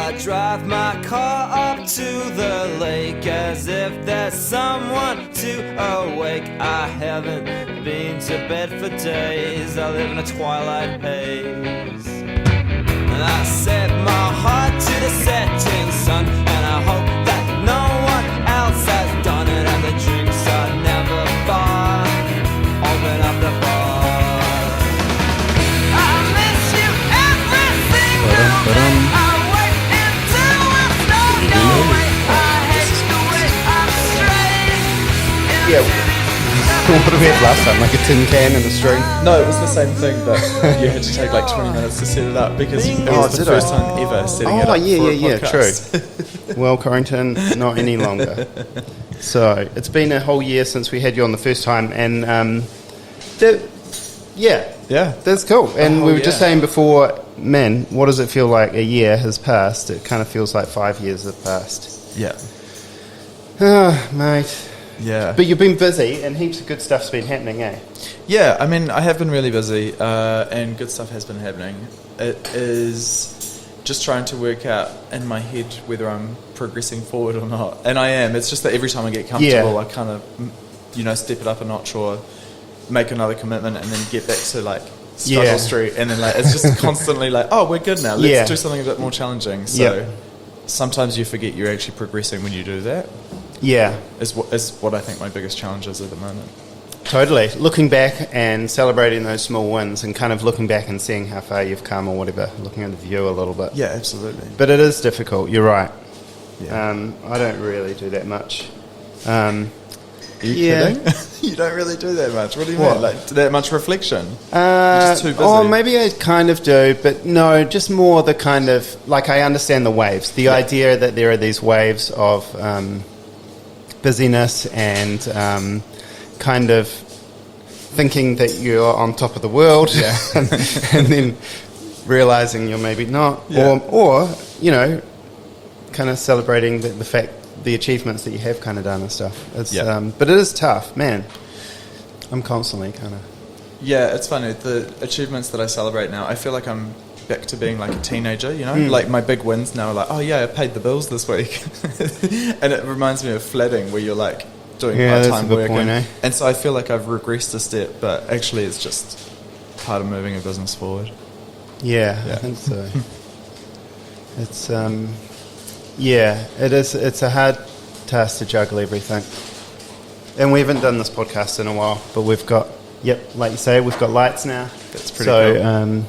I drive my car up to the lake as if there's someone to awake. I haven't been to bed for days, I live in a twilight haze. And I set my heart to the setting sun, and I hope that no one else has done it. And the drinks are never far, open up the bar. I miss you every single day. I wait until it's no way. I hate the way I'm straight. Yeah. What did we have last time? Like a tin can and a string? No, it was the same thing, but you had to take like 20 minutes to set it up because it was the first time ever setting it up for a podcast. True. Well, Corentin, not any longer. So, it's been a whole year since we had you on the first time, and that's cool. And we were just saying before, man, what does it feel like a year has passed? It kind of feels like 5 years have passed. Yeah. Oh, mate. Yeah. But you've been busy, and heaps of good stuff's been happening, eh? Yeah, I mean, I have been really busy, and good stuff has been happening. It is just trying to work out in my head whether I'm progressing forward or not. And I am. It's just that every time I get comfortable, I kind of, step it up a notch or make another commitment and then get back to, like, struggle street. And then, like, it's just constantly like, oh, we're good now. Let's do something a bit more challenging. So sometimes you forget you're actually progressing when you do that. Yeah. Is what I think my biggest challenge is at the moment. Totally. Looking back and celebrating those small wins and kind of looking back and seeing how far you've come or whatever, looking at the view a little bit. Yeah, absolutely. But it is difficult, you're right. Yeah. I don't really do that much. Are you kidding? You don't really do that much. What do you mean? Like that much reflection? You're just too busy. Oh, maybe I kind of do, but no, just more the kind of, like I understand the waves. The idea that there are these waves of busyness and kind of thinking that you're on top of the world and then realizing you're maybe not, or kind of celebrating the fact, the achievements that you have kind of done and stuff. It's but it is tough, man. I'm constantly kind of it's funny, the achievements that I celebrate now, I feel like I'm back to being like a teenager, like my big wins now are like, oh yeah, I paid the bills this week. And it reminds me of flatting where you're like doing part-time work and so I feel like I've regressed a step, but actually it's just part of moving a business forward. I think so. It's it is, it's a hard task to juggle everything, and we haven't done this podcast in a while, but we've got like you say, we've got lights now. That's pretty cool.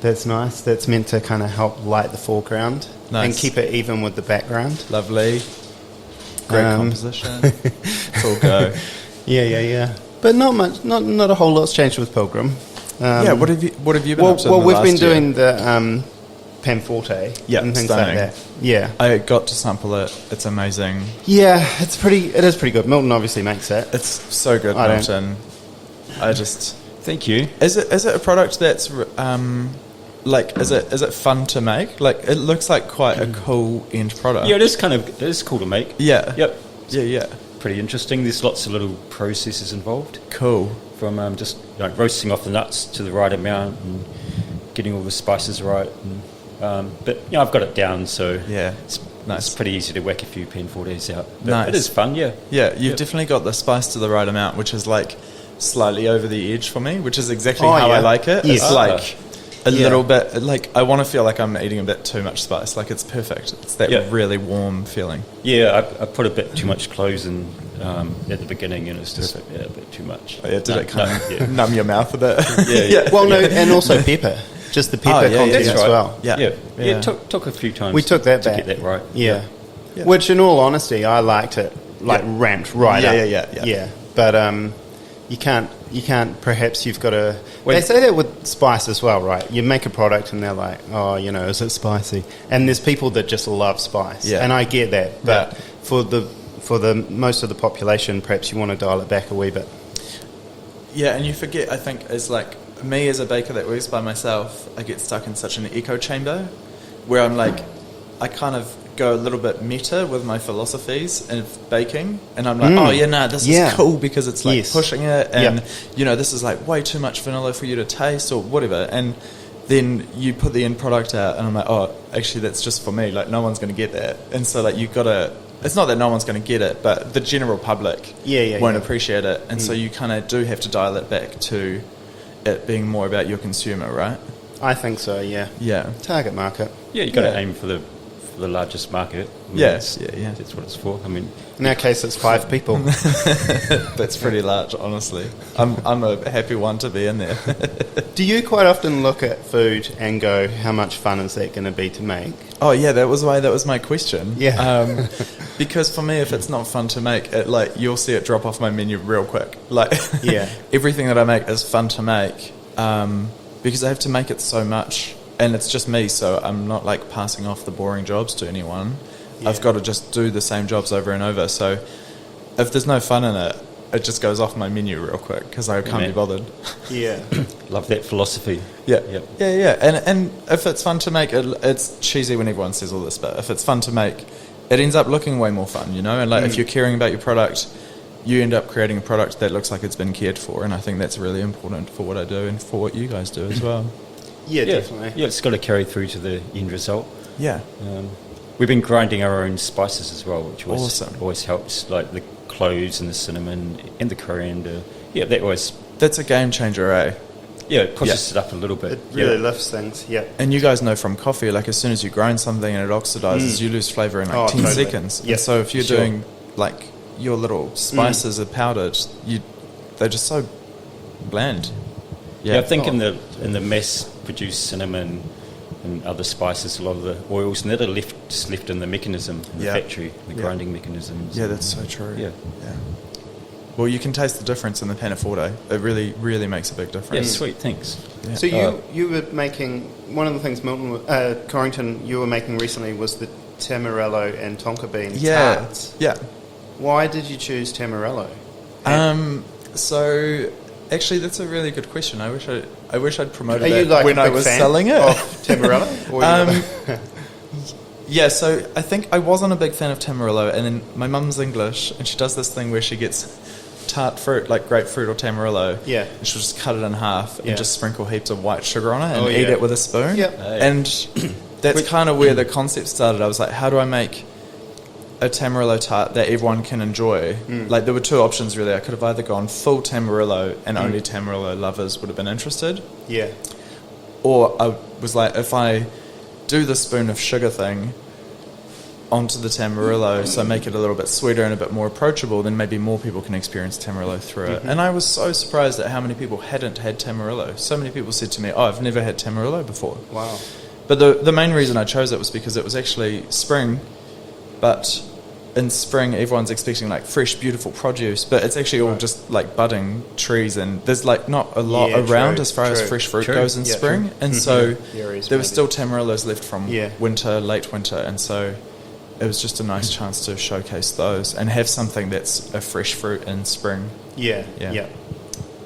That's nice. That's meant to kind of help light the foreground and keep it even with the background. Lovely. Great composition. It's all go. Yeah. But not much. Not a whole lot's changed with Pilgrim. What have you been up to? Well, we've been doing the pan forte and things stunning. like that. Yeah, I got to sample it. It's amazing. Yeah, it is pretty good. Milton obviously makes it. It's so good, Milton. Thank you. Is it a product that's is it fun to make? Like, it looks like quite a cool end product. Yeah, it is cool to make. Yeah. Yep. Yeah. Pretty interesting. There's lots of little processes involved. Cool. From just roasting off the nuts to the right amount and getting all the spices right. And, but I've got it down, so it's pretty easy to whack a few pan fortes out. But it is fun, yeah. Yeah, you've definitely got the spice to the right amount, which is like slightly over the edge for me, which is exactly how I like it. Yes. It's like a little bit, like I want to feel like I'm eating a bit too much spice. Like, it's perfect. It's that really warm feeling. Yeah, I put a bit too much cloves in at the beginning, and it's just a bit too much. Oh, yeah, did it kind of numb your mouth a bit? Yeah. Well, no, and also pepper. Just the pepper content as well. Yeah. It took a few times. We took that to back. get that right. Yeah. Which, in all honesty, I liked it. Ramped right up. Yeah. But you can't. Perhaps you've got to. They say that with spice as well, right? You make a product and they're like, oh, is it spicy? And there's people that just love spice, and I get that. But for the most of the population, perhaps you want to dial it back a wee bit. Yeah, and you forget. I think is like. Me as a baker that works by myself, I get stuck in such an echo chamber where I'm like, I kind of go a little bit meta with my philosophies of baking, and I'm like, this is cool because it's like pushing it, and this is like way too much vanilla for you to taste or whatever, and then you put the end product out, and I'm like, oh, actually, that's just for me. Like, no one's going to get that. And so, like, you've got to... It's not that no one's going to get it, but the general public won't appreciate it. And so you kind of do have to dial it back to it being more about your consumer, right? I think so, yeah. Yeah. Target market. Yeah, you've got to aim for the largest market. I mean, Yes, that's what it's for. I mean, in our case, it's 5 people. That's pretty large, honestly. I'm a happy one to be in there. Do you quite often look at food and go, how much fun is that going to be to make? Oh yeah, that was my question. Yeah. Because for me, if it's not fun to make, it like you'll see it drop off my menu real quick. Like everything that I make is fun to make because I have to make it so much, and it's just me. So I'm not like passing off the boring jobs to anyone. Yeah. I've got to just do the same jobs over and over. So if there's no fun in it, it just goes off my menu real quick because I can't be bothered. Yeah. Love that philosophy. Yeah. And if it's fun to make, it's cheesy when everyone says all this, but if it's fun to make, it ends up looking way more fun, you know? And like if you're caring about your product, you end up creating a product that looks like it's been cared for, and I think that's really important for what I do and for what you guys do as well. Yeah, definitely. Yeah, it's got to carry through to the end result. Yeah. We've been grinding our own spices as well, which always helps, like the cloves and the cinnamon and the coriander. Yeah, that's a game changer, eh? Yeah, it pushes it up a little bit. It really lifts things, yeah. And you guys know from coffee, like as soon as you grind something and it oxidizes, you lose flavour in like 10 seconds. Yeah. And so if you're doing like your little spices are powdered, they're just so bland. Yeah, I think in the mass-produced cinnamon and other spices, a lot of the oils, and that are just left in the mechanism, in the factory, the grinding mechanisms. Yeah, that's so true. Yeah. Well, you can taste the difference in the panna forte. It really, really makes a big difference. Yeah, sweet, thanks. Yeah. So you were making, one of the things Corentin, you were making recently was the Tamarello and tonka bean tarts. Yeah. Why did you choose Tamarello? So actually, that's a really good question. I wish I'd promoted that like when I was selling it. Of Tamarello? Yeah, so I think I wasn't a big fan of Tamarillo, and then my mum's English, and she does this thing where she gets tart fruit, like grapefruit or Tamarillo, and she'll just cut it in half and just sprinkle heaps of white sugar on it and eat it with a spoon. Yep. And that's kind of where the concept started. I was like, how do I make a Tamarillo tart that everyone can enjoy? Like, there were two options, really. I could have either gone full Tamarillo and only Tamarillo lovers would have been interested. Yeah. Or I was like, if I do the spoon of sugar thing onto the Tamarillo, so make it a little bit sweeter and a bit more approachable, then maybe more people can experience Tamarillo through it. And I was so surprised at how many people hadn't had Tamarillo. So many people said to me, oh, I've never had Tamarillo before. Wow. But the main reason I chose it was because it was actually spring, but in spring everyone's expecting like fresh, beautiful produce, but it's actually all just like budding trees, and there's like not a lot around as far as fresh fruit goes in spring. And so there were still Tamarillos left from late winter, and so it was just a nice chance to showcase those and have something that's a fresh fruit in spring. Yeah,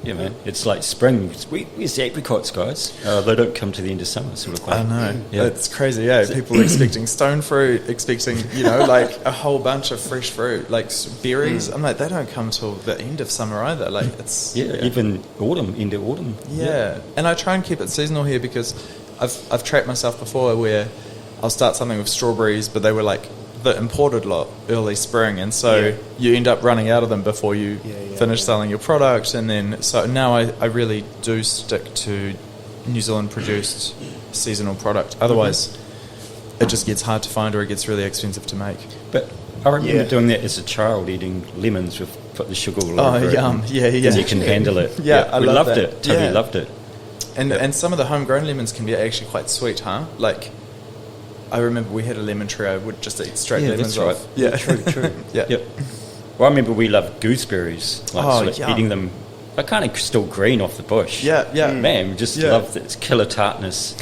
man. It's like spring. Where's the apricots, guys? They don't come to the end of summer, sort of. I know. Yeah. It's crazy, yeah. People expecting stone fruit, expecting, like a whole bunch of fresh fruit, like berries. I'm like, they don't come till the end of summer either. Like, it's... even autumn, end of autumn. Yeah. And I try and keep it seasonal here because I've trapped myself before where I'll start something with strawberries, but they were like the imported lot early spring, and so you end up running out of them before you finish selling your product. And then so now I really do stick to New Zealand produced seasonal product, otherwise it just gets hard to find or it gets really expensive to make. But I remember doing that as a child, eating lemons with put the sugar all over yum. it. Yeah. Because you can handle it. I we loved loved it. Totally loved it. And some of the homegrown lemons can be actually quite sweet, huh? Like, I remember we had a lemon tree I would just eat straight lemons off. Right. Yeah, true. Yep. Well, I remember we loved gooseberries. Eating them. I kind of still green off the bush. Yeah. Man, we just love this killer tartness.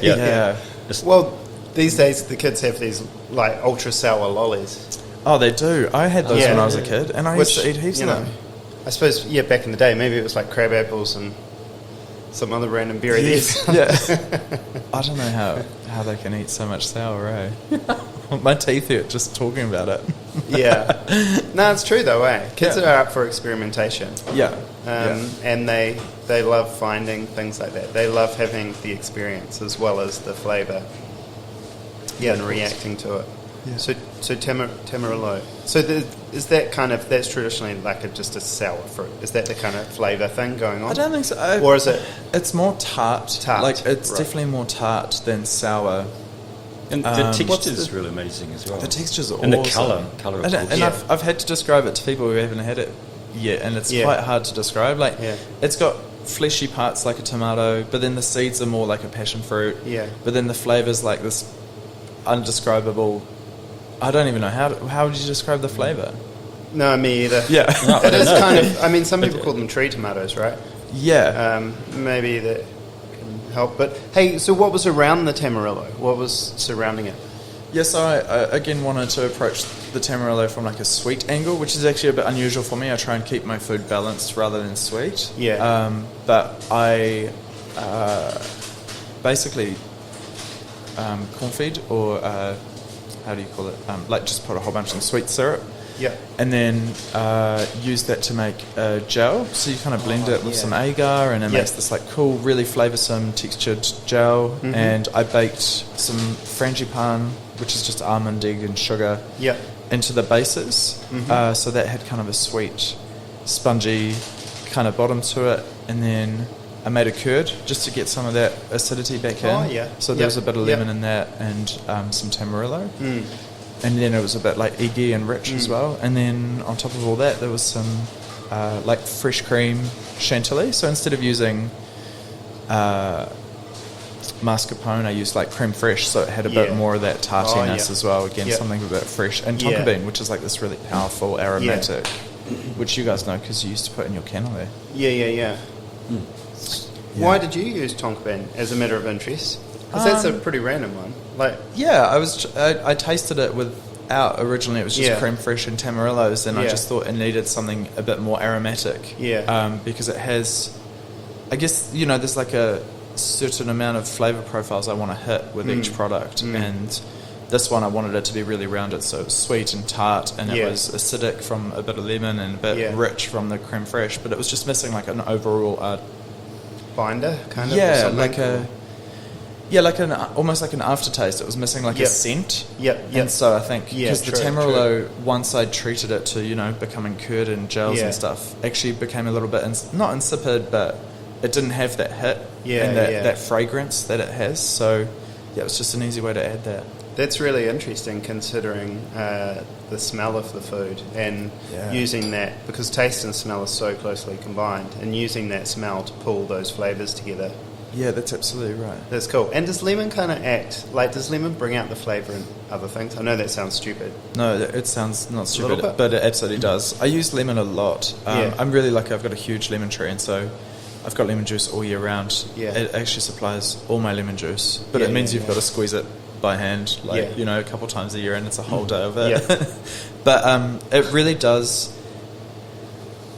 Yeah. Well, these days the kids have these like ultra sour lollies. Oh, they do. I had those when I was a kid, and I used to eat heaps of them. I suppose, back in the day, maybe it was like crab apples and some other random berry. I don't know how they can eat so much sour, eh? My teeth hurt just talking about it. Yeah. No, it's true though, eh? Kids are up for experimentation. Yeah. And they love finding things like that. They love having the experience as well as the flavour. Yeah, and reacting to it. Yeah. So Tamarillo. So is that kind of, that's traditionally like just a sour fruit? Is that the kind of flavour thing going on? I don't think so. Or is it? It's more tart. Like it's right. definitely more tart than sour. And the texture is really amazing as well. The texture's awesome. And the colour. And I've had to describe it to people who haven't had it yet, and it's quite hard to describe. Like, it's got fleshy parts like a tomato, but then the seeds are more like a passion fruit. Yeah. But then the flavour's like this undescribable. I don't even know how would you describe the flavour? No, me either. Yeah. It is kind of, I mean, some people call them tree tomatoes, right? Yeah. Maybe that can help. But hey, so what was around the Tamarillo? What was surrounding it? Yeah, so I again wanted to approach the Tamarillo from like a sweet angle, which is actually a bit unusual for me. I try and keep my food balanced rather than sweet. Yeah. But I basically confit or how do you call it? Like just put a whole bunch of sweet syrup. Yeah. And then use that to make a gel. So you kind of blend it with some agar, and it makes this like cool, really flavoursome textured gel. Mm-hmm. And I baked some frangipan, which is just almond, egg and sugar, into the bases. Mm-hmm. So that had kind of a sweet, spongy kind of bottom to it. And then I made a curd just to get some of that acidity back in. Oh, yeah. So there was a bit of lemon in that, and some Tamarillo. Mm. And then it was a bit like eggy and rich as well. And then on top of all that, there was some like fresh cream chantilly. So instead of using mascarpone, I used like creme fraiche, so it had a bit more of that tartiness as well. Again, something a bit fresh. And tonka bean, which is like this really powerful aromatic, which you guys know because you used to put in your cannoli. Yeah. Why did you use tonka bean as a matter of interest? Because that's a pretty random one. Like, I tasted it without originally. It was just creme fraiche and tamarillos, and I just thought it needed something a bit more aromatic. Yeah. Because it has, I guess there's like a certain amount of flavour profiles I want to hit with each product, and this one I wanted it to be really rounded, so it was sweet and tart, and it was acidic from a bit of lemon and a bit rich from the creme fraiche, but it was just missing like an overall binder kind of. Yeah, like almost like an aftertaste. It was missing like a scent. And so I think because the Tamarillo, once I treated it to becoming curd and gels and stuff, actually became a little bit not insipid, but it didn't have that hit and that fragrance that it has. So it was just an easy way to add that. That's really interesting, considering the smell of the food and using that, because taste and smell are so closely combined, and using that smell to pull those flavours together. Yeah, that's absolutely right. That's cool. And does lemon kind of act, like, does lemon bring out the flavour in other things? I know that sounds stupid. No, it sounds not stupid, but it absolutely does. I use lemon a lot. I'm really lucky. I've got a huge lemon tree, and so I've got lemon juice all year round. Yeah. It actually supplies all my lemon juice, but it means you've got to squeeze it by hand, a couple times a year, and it's a whole day of it. Yeah. But it really does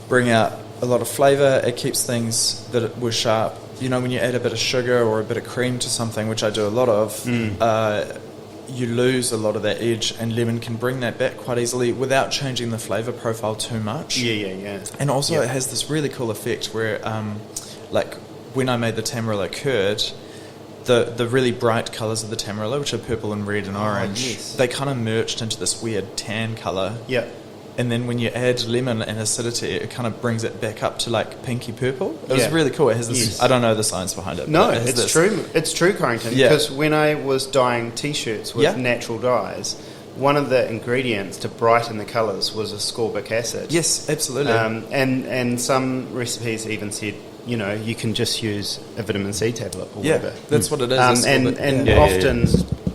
bring out a lot of flavour. It keeps things that were sharp. When you add a bit of sugar or a bit of cream to something, which I do a lot of, you lose a lot of that edge, and lemon can bring that back quite easily without changing the flavour profile too much. Yeah. And also it has this really cool effect where, like when I made the Tamarillo curd, the really bright colours of the Tamarillo, which are purple and red and orange, they kind of merged into this weird tan colour. Yeah. And then when you add lemon and acidity, it kind of brings it back up to like pinky purple. It was really cool. It has this, I don't know the science behind it. No, it's true. It's true, Corentin. Because when I was dyeing T-shirts with natural dyes, one of the ingredients to brighten the colours was ascorbic acid. Yes, absolutely. And some recipes even said, you can just use a vitamin C tablet or whatever. That's what it is. And often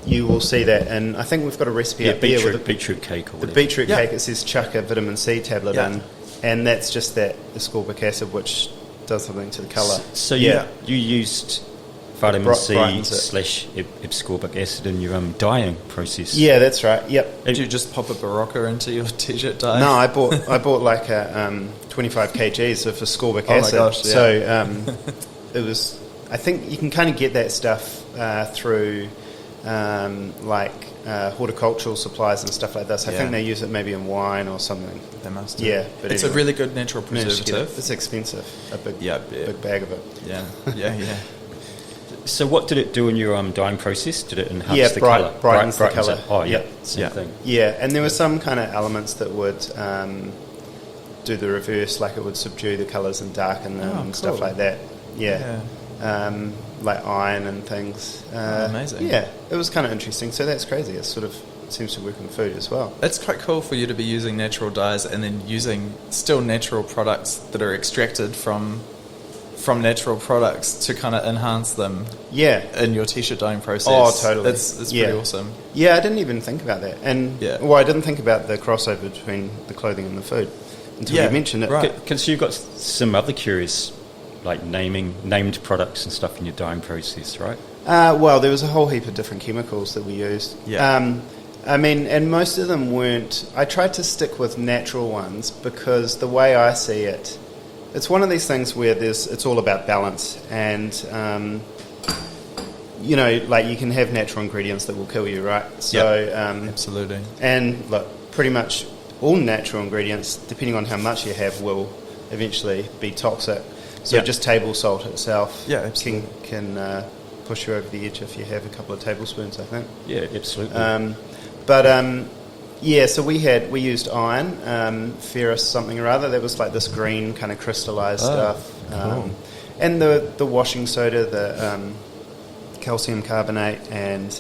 you will see that, and I think we've got a recipe up here with beetroot cake or whatever. The beetroot cake, it says chuck a vitamin C tablet in, and that's just that ascorbic acid which does something to the colour. So you used vitamin C / ascorbic acid in your dyeing process. Yeah, that's right. Yep. Did you just pop a Barocca into your t-shirt dye? No, I bought like a 25 kgs of ascorbic acid. Oh my gosh! Yeah. So it was. I think you can kind of get that stuff through horticultural supplies and stuff like this. I think they use it maybe in wine or something. They must do. Yeah, but it's anyway, a really good natural preservative. It's expensive. A big bag of it. Yeah. So what did it do in your dyeing process? Did it enhance the colour? Brightens the colour. Oh, yeah. Same thing. Yeah, and there were some kind of elements that would do the reverse, like it would subdue the colours and darken them and stuff like that. Yeah. Like iron and things. Amazing. Yeah, it was kind of interesting. So that's crazy. It sort of seems to work in food as well. It's quite cool for you to be using natural dyes and then using still natural products that are extracted from natural products to kind of enhance them in your t-shirt dyeing process. Oh, totally. It's pretty awesome. Yeah, I didn't even think about that. And I didn't think about the crossover between the clothing and the food until you mentioned it. Right. Because you've got some other curious, like named products and stuff in your dyeing process, right? Well, there was a whole heap of different chemicals that we used. Yeah. I mean, and most of them weren't... I tried to stick with natural ones because the way I see it, it's one of these things where it's all about balance, and you know, like you can have natural ingredients that will kill you, right? So absolutely. And look, pretty much all natural ingredients, depending on how much you have, will eventually be toxic. So just table salt itself can push you over the edge if you have a couple of tablespoons, I think. Yeah, absolutely. So we used iron, ferrous something or other. That was like this green kind of crystallized stuff. Cool. And the washing soda, the calcium carbonate, and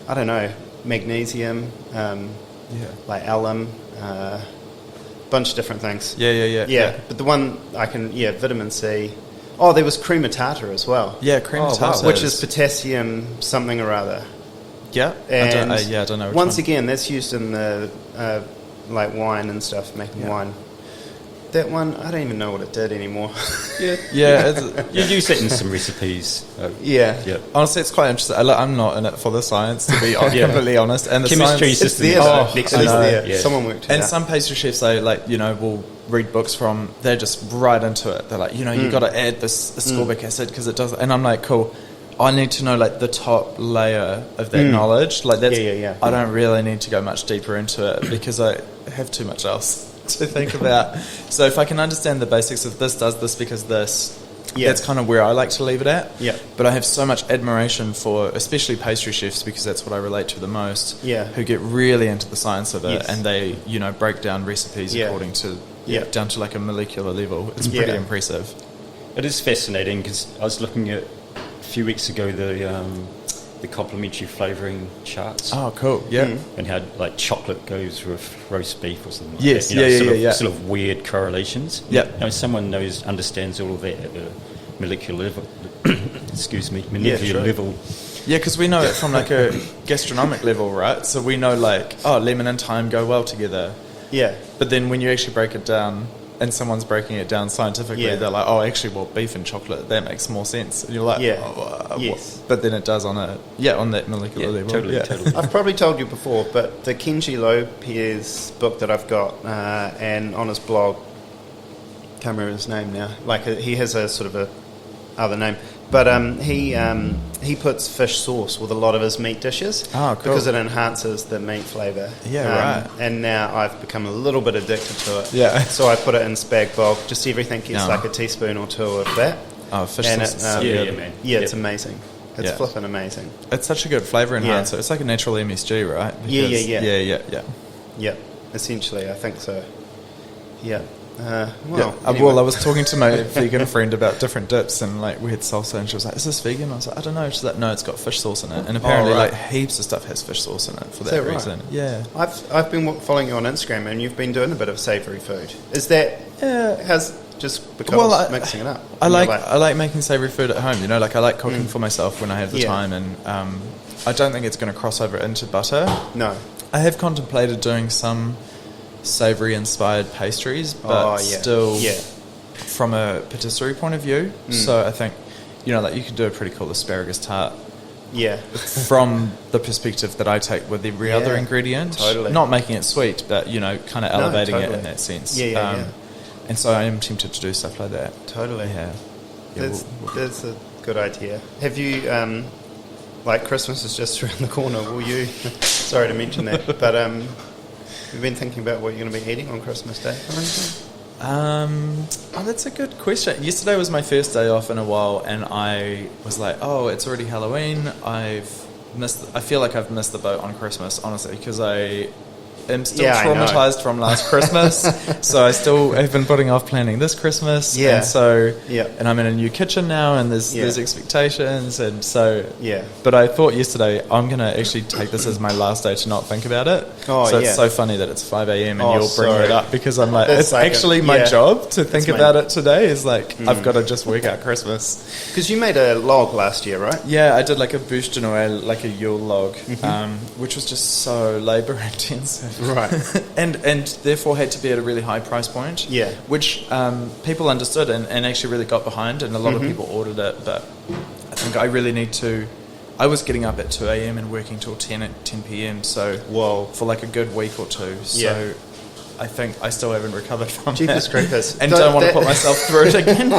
I don't know, magnesium, like alum, bunch of different things. Yeah. But the one vitamin C. Oh, there was crema tartar as well. Yeah, crema tartar. Which is potassium something or other. Yeah, and I don't know. Once again, that's used in the like wine and stuff, making wine. That one, I don't even know what it did anymore. You use it in some recipes. Honestly, it's quite interesting. I'm not in it for the science, to be completely honest. And the chemistry science, system it's there. Yeah. Someone worked it out. And some pastry chefs, they will read books from. They're just right into it. They're like, you've got to add this ascorbic acid because it does. And I'm like, cool. I need to know like the top layer of that knowledge. Like that's, I don't really need to go much deeper into it because I have too much else to think about. So if I can understand the basics of this does this because this, that's kind of where I like to leave it at. Yeah. But I have so much admiration for especially pastry chefs because that's what I relate to the most. Yeah. Who get really into the science of it and they break down recipes according to down to like a molecular level. It's pretty impressive. It is fascinating because I was looking at a few weeks ago the complementary flavouring charts. Oh, cool! Yeah, and how like chocolate goes with roast beef or something. Yes, like that. Sort of weird correlations. Yeah, someone understands all of that at the molecular level. Excuse me, molecular level. Yeah, because we know it from like a gastronomic level, right? So we know like, lemon and thyme go well together. Yeah, but then when you actually break it down. And someone's breaking it down scientifically, they're like, actually, beef and chocolate, that makes more sense. And you're like, yes. But then it does on that molecular level. Totally. I've probably told you before, but the Kenji Lopez book that I've got, and on his blog, can't remember his name now, like he has a sort of a other name, but he puts fish sauce with a lot of his meat dishes because it enhances the meat flavour. Right. And now I've become a little bit addicted to it. Yeah. So I put it in spag bol. Just everything gets like a teaspoon or two of that. Oh, fish and sauce. man. Yeah, it's amazing. It's flipping amazing. It's such a good flavour enhancer. It's like a natural MSG, right? Because Yeah. Essentially, I think so. Yeah. Anyway. I was talking to my vegan friend about different dips, and like we had salsa, and she was like, "Is this vegan?" I was like, "I don't know." She's like, "No, it's got fish sauce in it," and apparently, like heaps of stuff has fish sauce in it for that reason. Right? Yeah, I've been following you on Instagram, and you've been doing a bit of savoury food. Is that has just because mixing it up? I like making savoury food at home. Like I like cooking for myself when I have the time, and I don't think it's going to cross over into butter. No, I have contemplated doing some savoury inspired pastries, but still from a patisserie point of view. So I think like you could do a pretty cool asparagus tart from the perspective that I take with every other ingredient, not making it sweet, but kind of elevating it in that sense. And so I am tempted to do stuff like that. That's a good idea. Have you like Christmas is just around the corner. Will you? Sorry to mention that, but you've been thinking about what you're going to be eating on Christmas Day or anything? That's a good question. Yesterday was my first day off in a while, and I was like, "Oh, it's already Halloween. I feel like I've missed the boat on Christmas, honestly, because I am still traumatized from last Christmas. So I still have been putting off planning this Christmas. Yeah. And so, and I'm in a new kitchen now, and there's expectations, and so. Yeah. But I thought yesterday I'm gonna actually take this as my last day to not think about it. Oh, so it's so funny that it's 5 a.m. and you'll bring it up, because I'm like, That's it's like actually my job to think about it today. Is like I've got to just work out Christmas. Because you made a log last year, right? Yeah, I did like a bûche de Noël, like a Yule log, which was just so labour intensive. Right. and therefore had to be at a really high price point. Yeah. Which people understood and actually really got behind, and a lot of people ordered it. But I think I really need to. I was getting up at 2 a.m. and working till 10 p.m. So for like a good week or two. So I think I still haven't recovered from Jeepers that. creepers. And don't want to put myself through it again.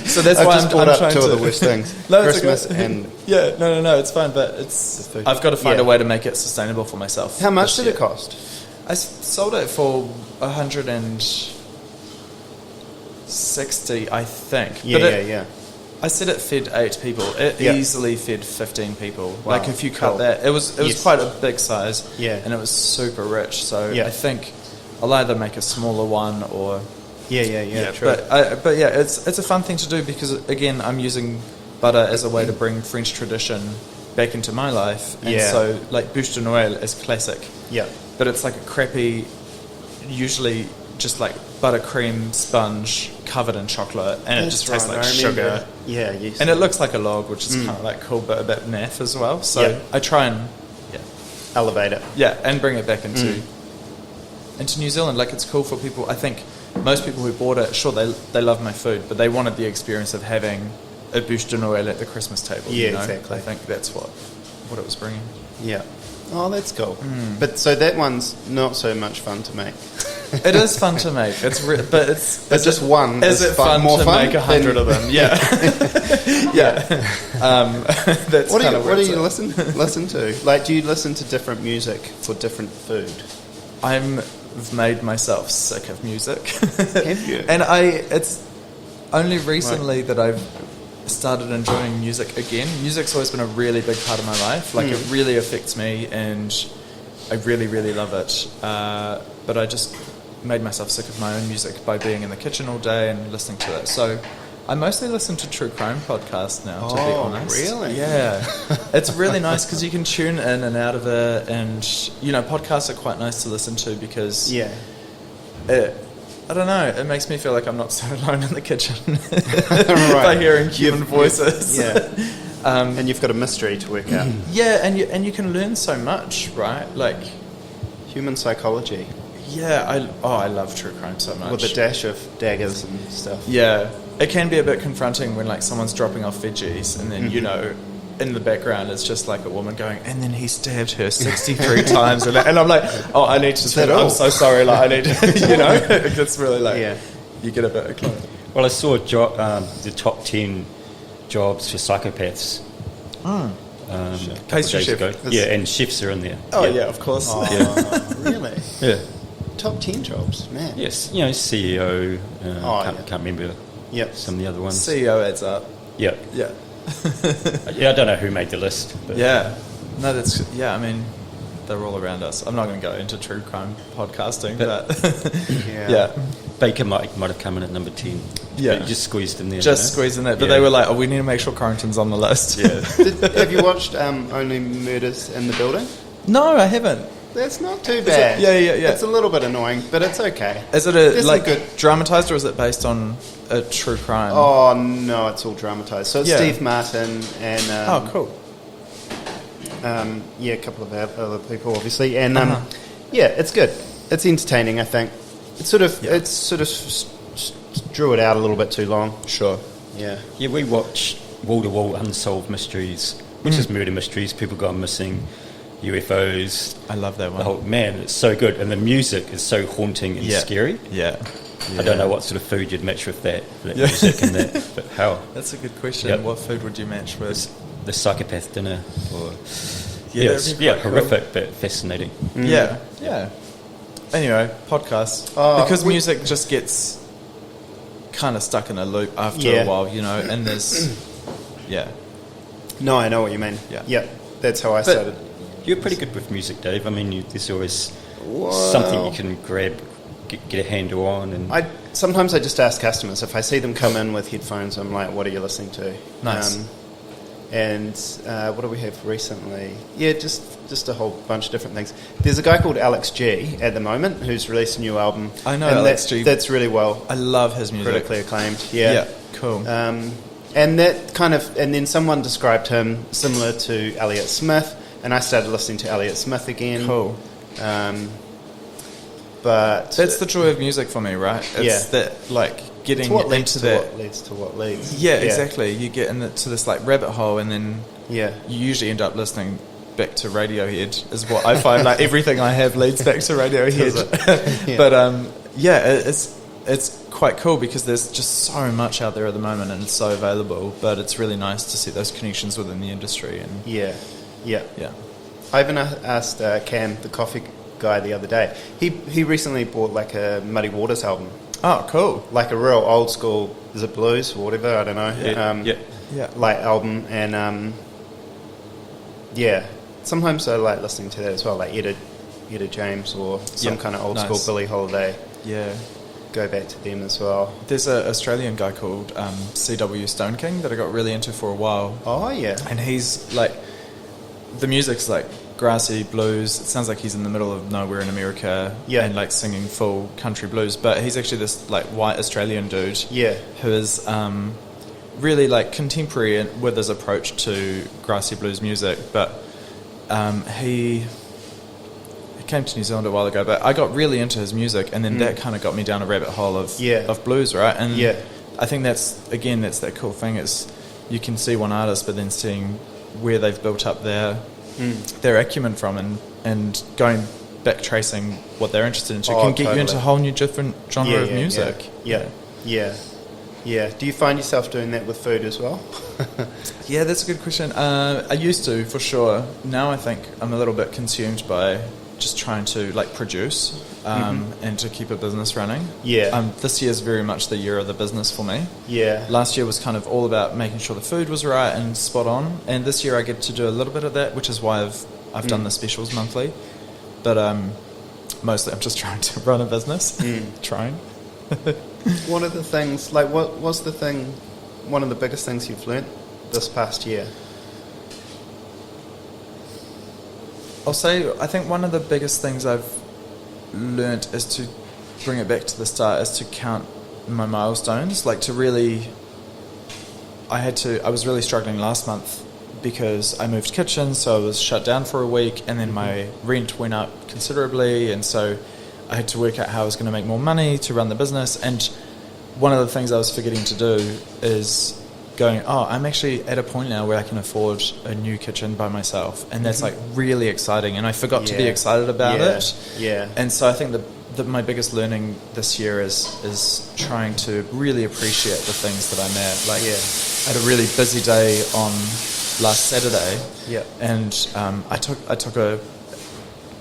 So that's why I'm brought up trying two to. of the worst things. No, Christmas and no, it's fine. But I've got to find a way to make it sustainable for myself. How much did it cost? I sold it for 160, I think. Yeah. I said it fed 8 people. It easily fed 15 people. Wow. Like if you cut that, it was quite a big size. Yeah. And it was super rich. So I think I'll either make a smaller one or true. But it's a fun thing to do, because again I'm using butter as a way to bring French tradition back into my life. And so like bûche de Noël is classic. Yeah. But it's like a crappy, usually just like buttercream sponge covered in chocolate, and it just tastes like sugar. Yeah, yes. And it looks like a log, which is kind of like cool, but a bit naff as well. So I try and elevate it. Yeah, and bring it back into New Zealand. Like it's cool for people. I think most people who bought it, sure, they love my food, but they wanted the experience of having a bûche de Noël at the Christmas table. Yeah, you know? exactly. I think that's what it was bringing. Yeah. Oh, that's cool. But so that one's not so much fun to make. It is fun to make. But just one. Is it fun to make 100 of them? Yeah. That's what do you listen to? Like, do you listen to different music for different food? I've made myself sick of music. Have you? And it's only recently that I've started enjoying music again. Music's always been a really big part of my life. Like it really affects me, and I really, really love it. But I just made myself sick of my own music by being in the kitchen all day and listening to it. So I mostly listen to true crime podcasts now, to be honest. Really? Yeah. It's really nice because you can tune in and out of it, and podcasts are quite nice to listen to because I don't know, it makes me feel like I'm not so alone in the kitchen by hearing human voices. And you've got a mystery to work out. Yeah, and you can learn so much, right? Like human psychology. Yeah, I love true crime so much. With a dash of daggers and stuff. Yeah, it can be a bit confronting when like someone's dropping off veggies, and then in the background it's just like a woman going, and then he stabbed her 63 times, and I'm like, oh, I need to. I'm so sorry. Like I need to, it gets really like you get a bit close. Well, I saw the top 10 jobs for psychopaths. Pastry chef. Ago. Yeah, and chefs are in there. Oh yeah, of course. Oh, really? Yeah. Top 10 jobs, man. Yes, CEO. Can't remember. Yep. Some of the other ones. CEO adds up. Yeah. Yeah. I don't know who made the list. But. Yeah. No, I mean, they're all around us. I'm not going to go into true crime podcasting, but Baker might have come in at number 10. Yeah. Just squeezed in there. Squeezed in there. But they were like, oh, we need to make sure Corentin's on the list. Yeah. Have you watched Only Murders in the Building? No, I haven't. That's not too bad. Yeah. It's a little bit annoying, but it's okay. Is it good dramatized, or is it based on a true crime? Oh no, it's all dramatized. So it's Steve Martin and cool. A couple of other people, obviously, and it's good. It's entertaining. I think it's sort of drew it out a little bit too long. Sure. Yeah. Yeah, we watch wall-to-wall unsolved mysteries, which is murder mysteries. People gone missing. UFOs. I love that one. It's so good, and the music is so haunting and scary. Yeah. I don't know what sort of food you'd match with that music and that, but how? That's a good question. Yep. What food would you match with? the psychopath dinner. Or Yeah, it's horrific but fascinating. Yeah. Anyway, podcast because music just gets kind of stuck in a loop after a while, and there's No, I know what you mean. Yeah, that's how I started. You're pretty good with music, Dave. I mean, there's always something you can grab, get a handle on. And sometimes I just ask customers if I see them come in with headphones. I'm like, "What are you listening to?" Nice. And what do we have recently? Yeah, just a whole bunch of different things. There's a guy called Alex G at the moment who's released a new album. I know Alex G. That's really well. I love his music. Critically acclaimed. Yeah. Cool. And that kind of, and then someone described him similar to Elliott Smith, and I started listening to Elliott Smith again. Cool. But that's the joy of music for me, right? It's that like getting what leads into to that. What leads to what leads. Yeah, exactly. You get into this like rabbit hole, and then you usually end up listening back to Radiohead. Is what I find. Like everything I have leads back to Radiohead. But it's quite cool because there's just so much out there at the moment, and it's so available. But it's really nice to see those connections within the industry. And yeah. I even asked Cam, the coffee guy, the other day. He recently bought like a Muddy Waters album. Oh, cool! Like a real old school, is it blues or whatever? I don't know. Like album, and sometimes I like listening to that as well, like Etta James or some kind of old school Billie Holiday. Yeah. Go back to them as well. There's an Australian guy called C.W. Stone King that I got really into for a while. Oh, yeah. And he's like, the music's like grassy blues. It sounds like he's in the middle of nowhere in America and like singing full country blues. But he's actually this like white Australian dude who is really like contemporary with his approach to grassy blues music. But he came to New Zealand a while ago, but I got really into his music, and then that kind of got me down a rabbit hole of blues, right? And I think that's that cool thing is you can see one artist, but then seeing where they've built up their acumen from, and going back tracing what they're interested in can get you into a whole new different genre of music. Yeah. Do you find yourself doing that with food as well? Yeah, that's a good question. I used to, for sure. Now I think I'm a little bit consumed by just trying to like produce and to keep a business running. This year's very much the year of the business for me. Last year was kind of all about making sure the food was right and spot on, and this year I get to do a little bit of that, which is why I've done the specials monthly, but mostly I'm just trying to run a business. Trying. One of the things, like, what was the thing, one of the biggest things you've learnt this past year? I'll say, I think one of the biggest things I've learnt is to bring it back to the start, is to count my milestones. Like to really, I was really struggling last month because I moved kitchens, so I was shut down for a week, and then my rent went up considerably, and so I had to work out how I was going to make more money to run the business. And one of the things I was forgetting to do is going, I'm actually at a point now where I can afford a new kitchen by myself, and that's like really exciting, and I forgot to be excited about it. And so I think that my biggest learning this year is trying to really appreciate the things that I'm at. Like I had a really busy day on last Saturday, and I took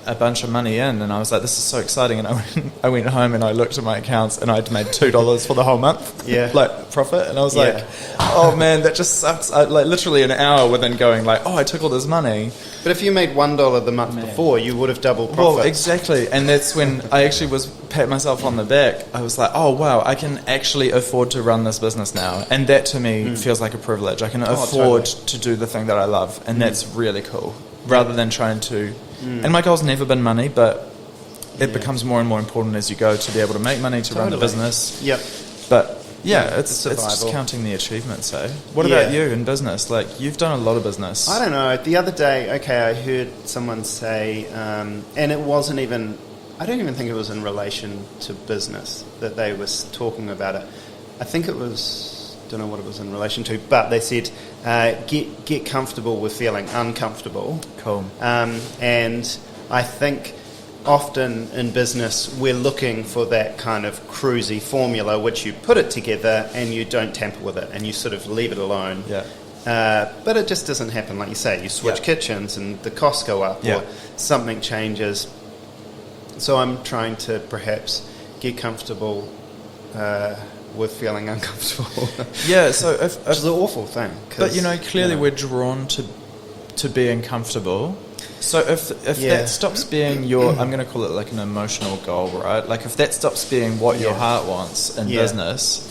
a bunch of money in, and I was like, this is so exciting, and I went home and I looked at my accounts, and I'd made $2 for the whole month, like profit, and I was like, oh man, that just sucks. Like literally an hour within going like, I took all this money. But if you made $1 the month before, you would have doubled profit. Well, exactly, and that's when I actually was pat myself on the back. I was like, oh wow, I can actually afford to run this business now, and that to me feels like a privilege. I can afford to do the thing that I love, and that's really cool, rather than trying to. And my goal's never been money, but it becomes more and more important as you go to be able to make money to run the business. But it's just counting the achievements. What about you in business? Like, you've done a lot of business. I don't know. The other day, I heard someone say, and it wasn't even, I don't even think it was in relation to business that they were talking about it. I think it was, don't know what it was in relation to, but they said, get comfortable with feeling uncomfortable. Cool. And I think often in business we're looking for that kind of cruisy formula which you put it together and you don't tamper with it and you sort of leave it alone. But it just doesn't happen, like you say. You switch kitchens and the costs go up, or something changes. So I'm trying to perhaps get comfortable with feeling uncomfortable. Which is an awful thing. But clearly we're drawn to being comfortable. So if that stops being your, I'm going to call it like an emotional goal, right? Like if that stops being what your heart wants in business,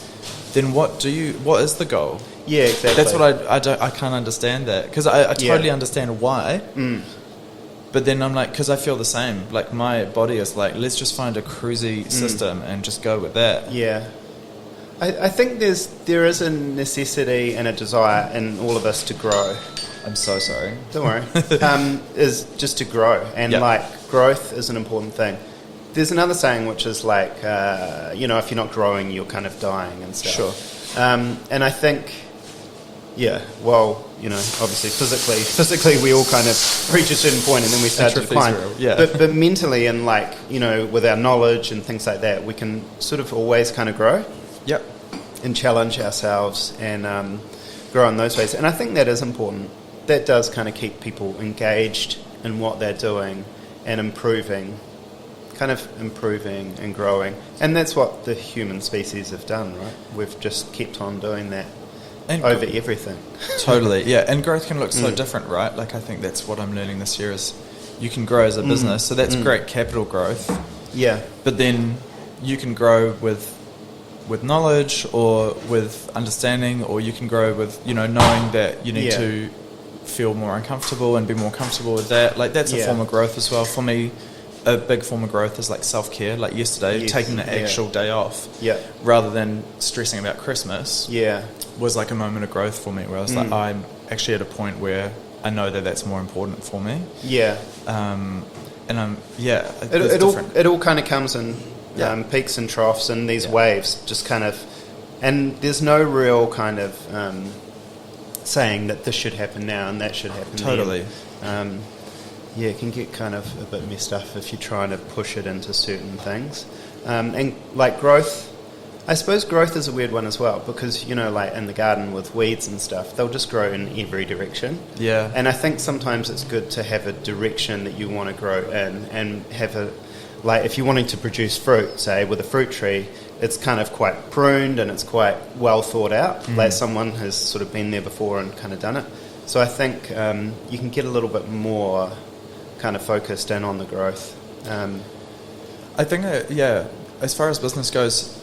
then what is the goal? Yeah, exactly. That's what I can't understand that, because I totally understand why. But then I'm like, because I feel the same. Like my body is like, let's just find a cruisy system and just go with that. Yeah. I think there is a necessity and a desire in all of us to grow. I'm so sorry. Don't worry. Is just to grow. And growth is an important thing. There's another saying which is like, if you're not growing, you're kind of dying and stuff. Sure. And I think, obviously physically we all kind of reach a certain point and then we start to decline. But mentally and with our knowledge and things like that, we can sort of always kind of grow. Yep. And challenge ourselves and grow in those ways. And I think that is important. That does kind of keep people engaged in what they're doing and improving and growing. And that's what the human species have done, right? We've just kept on doing that over everything. Totally, yeah. And growth can look so different, right? Like I think that's what I'm learning this year is you can grow as a business. So that's great capital growth. Yeah. But then you can grow with knowledge or with understanding, or you can grow with, knowing that you need to feel more uncomfortable and be more comfortable with that. Like that's a form of growth as well. For me, a big form of growth is like self-care. Like yesterday, taking the actual day off rather than stressing about Christmas was like a moment of growth for me, where I was like, I'm actually at a point where I know that that's more important for me. Yeah. And I'm, it all kind of comes in peaks and troughs and these waves, just kind of, and there's no real kind of saying that this should happen now and that should happen then. It can get kind of a bit messed up if you're trying to push it into certain things. And like growth, I suppose growth is a weird one as well, because, like in the garden with weeds and stuff, they'll just grow in every direction. Yeah. And I think sometimes it's good to have a direction that you want to grow in, and have if you're wanting to produce fruit, say with a fruit tree, it's kind of quite pruned and it's quite well thought out. Like someone has sort of been there before and kind of done it. So I think you can get a little bit more kind of focused in on the growth. I think, as far as business goes,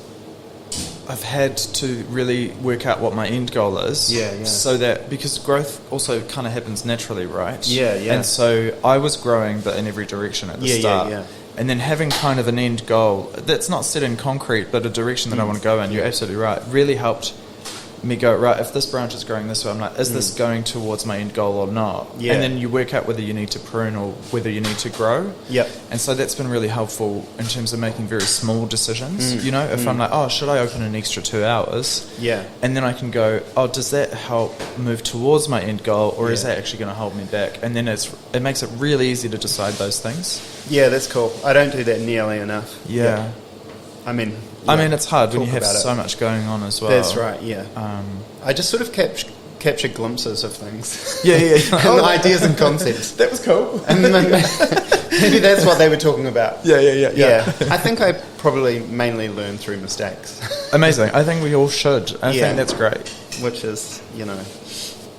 I've had to really work out what my end goal is. So that, because growth also kind of happens naturally, right? And so I was growing, but in every direction at the start. And then having kind of an end goal that's not set in concrete, but a direction that I want to go in, you're absolutely right, really helped me go, right, if this branch is growing this way, I'm like, is this going towards my end goal or not? And then you work out whether you need to prune or whether you need to grow. And so that's been really helpful in terms of making very small decisions. If I'm like, should I open an extra 2 hours? And then I can go, does that help move towards my end goal, or is that actually going to hold me back? And then it makes it really easy to decide those things. Yeah, that's cool. I don't do that nearly enough. I mean, it's hard when you have so much going on as well. That's right, I just sort of capture glimpses of things. And ideas and concepts. That was cool. And maybe that's what they were talking about. Yeah. I think I probably mainly learn through mistakes. Amazing. I think we all should. I think that's great. Which is,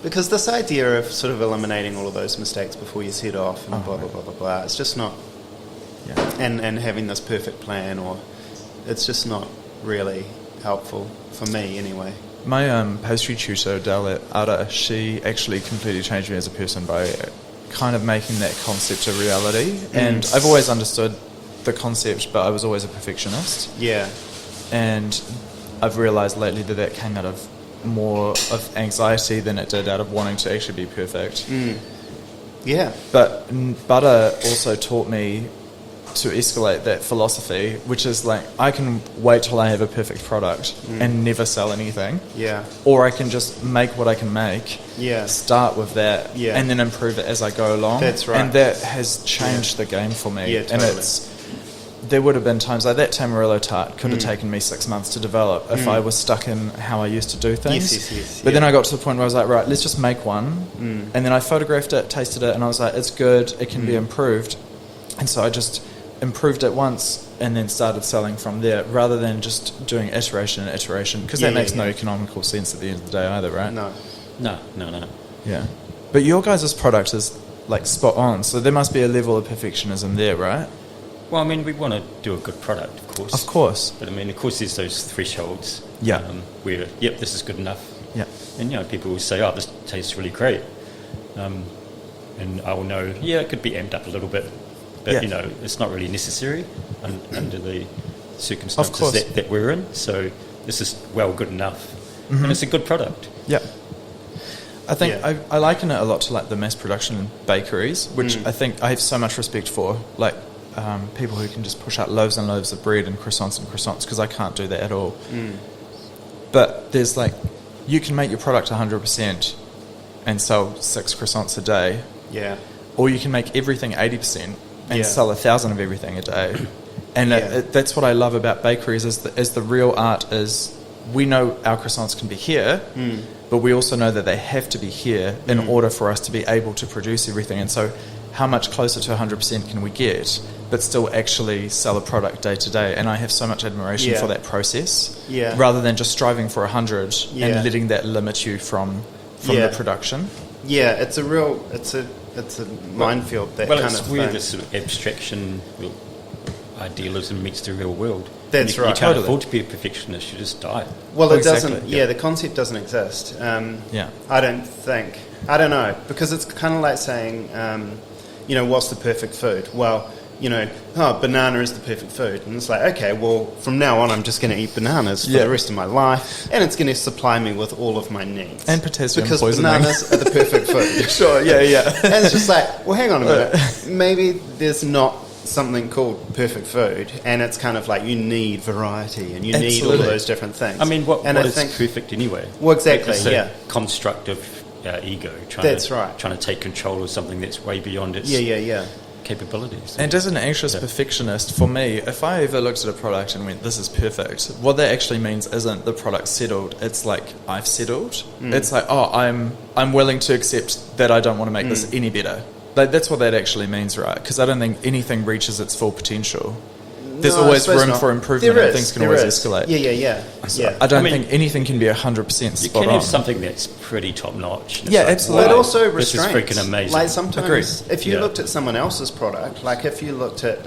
because this idea of sort of eliminating all of those mistakes before you set off and blah, blah, blah, blah, blah, it's just not... And having this perfect plan, or... It's just not really helpful for me, anyway. My pastry tutor, Dale Ara, she actually completely changed me as a person by kind of making that concept a reality. And I've always understood the concept, but I was always a perfectionist. And I've realised lately that came out of more of anxiety than it did out of wanting to actually be perfect. But butter also taught me to escalate that philosophy, which is like, I can wait till I have a perfect product and never sell anything. Or I can just make what I can make, start with that, and then improve it as I go along. That's right. And that has changed the game for me. Totally. And there would have been times like that Tamarillo tart could have taken me 6 months to develop if I was stuck in how I used to do things. Yes. But then I got to the point where I was like, right, let's just make one. And then I photographed it, tasted it, and I was like, it's good, it can be improved. And so I just improved it once and then started selling from there rather than just doing iteration and iteration, because that makes no economical sense at the end of the day either, right? No. Yeah. But your guys' product is like spot on, so there must be a level of perfectionism there, right? Well, I mean, we want to do a good product, of course. Of course. But I mean, of course, there's those thresholds. Yeah. Where, yep, this is good enough. Yeah. And, you know, people will say, oh, this tastes really great. And I will know, it could be amped up a little bit. But, you know, it's not really necessary under the circumstances that we're in. So this is good enough. And it's a good product. Yeah. I think I liken it a lot to like the mass production bakeries, which I think I have so much respect for. Like, people who can just push out loaves and loaves of bread and croissants, because I can't do that at all. But there's like, you can make your product 100% and sell 6 croissants a day. Yeah. Or you can make everything 80% and sell 1,000 of everything a day. And that's what I love about bakeries is the real art is we know our croissants can be here, but we also know that they have to be here in order for us to be able to produce everything. And so how much closer to 100% can we get, but still actually sell a product day to day? And I have so much admiration for that process, rather than just striving for 100 and letting that limit you from the production. Yeah, it's a minefield, that kind of thing. Well, it's where this sort of abstraction, idealism meets the real world. That's right. You can't afford to be a perfectionist, you just die. Well, it doesn't, the concept doesn't exist. I don't know, because it's kind of like saying, what's the perfect food? Well, banana is the perfect food. And it's like, okay, well, from now on, I'm just going to eat bananas for the rest of my life, and it's going to supply me with all of my needs. And potassium because poisoning. Bananas are the perfect food. Sure, And it's just like, well, hang on a minute. Maybe there's not something called perfect food, and it's kind of like you need variety, and you need all of those different things. I mean, what is perfect anyway? Well, exactly, it's a construct of ego trying to take control of something that's way beyond its capabilities. And as an anxious perfectionist, for me, if I ever looked at a product and went, this is perfect, what that actually means isn't the product settled, it's like I've settled. It's like, I'm willing to accept that I don't want to make this any better. Like, that's what that actually means, right? Because I don't think anything reaches its full potential. There's always room for improvement, and things can always escalate. I don't think anything can be 100% spot on. You can have something that's pretty top notch. Absolutely. But also restraints. This is freaking amazing. Like sometimes, if you looked at someone else's product, like if you looked at,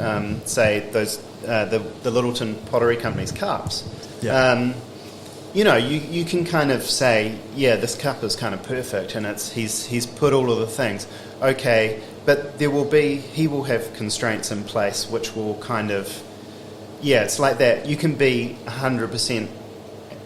say, those the Littleton Pottery Company's cups, you can kind of say, this cup is kind of perfect, and he's put all of the things. Okay, but he will have constraints in place which will kind of, it's like that. You can be 100%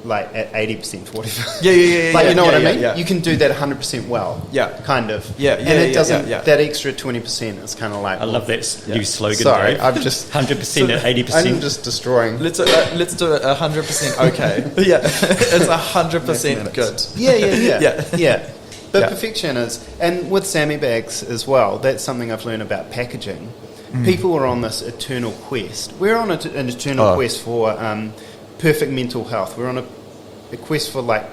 like at 80%, 45%. Like, you know what I mean? Yeah. You can do that 100% well. Kind of. And it doesn't, that extra 20% is kind of like... I love that new slogan. Sorry, Dave. I'm just... 100% at 80%. I'm just destroying... Let's do it 100% okay. It's 100% good. But perfection is... And with Sammy bags as well, that's something I've learned about packaging. People are on this eternal quest. We're on an eternal quest for... perfect mental health. We're on a quest for like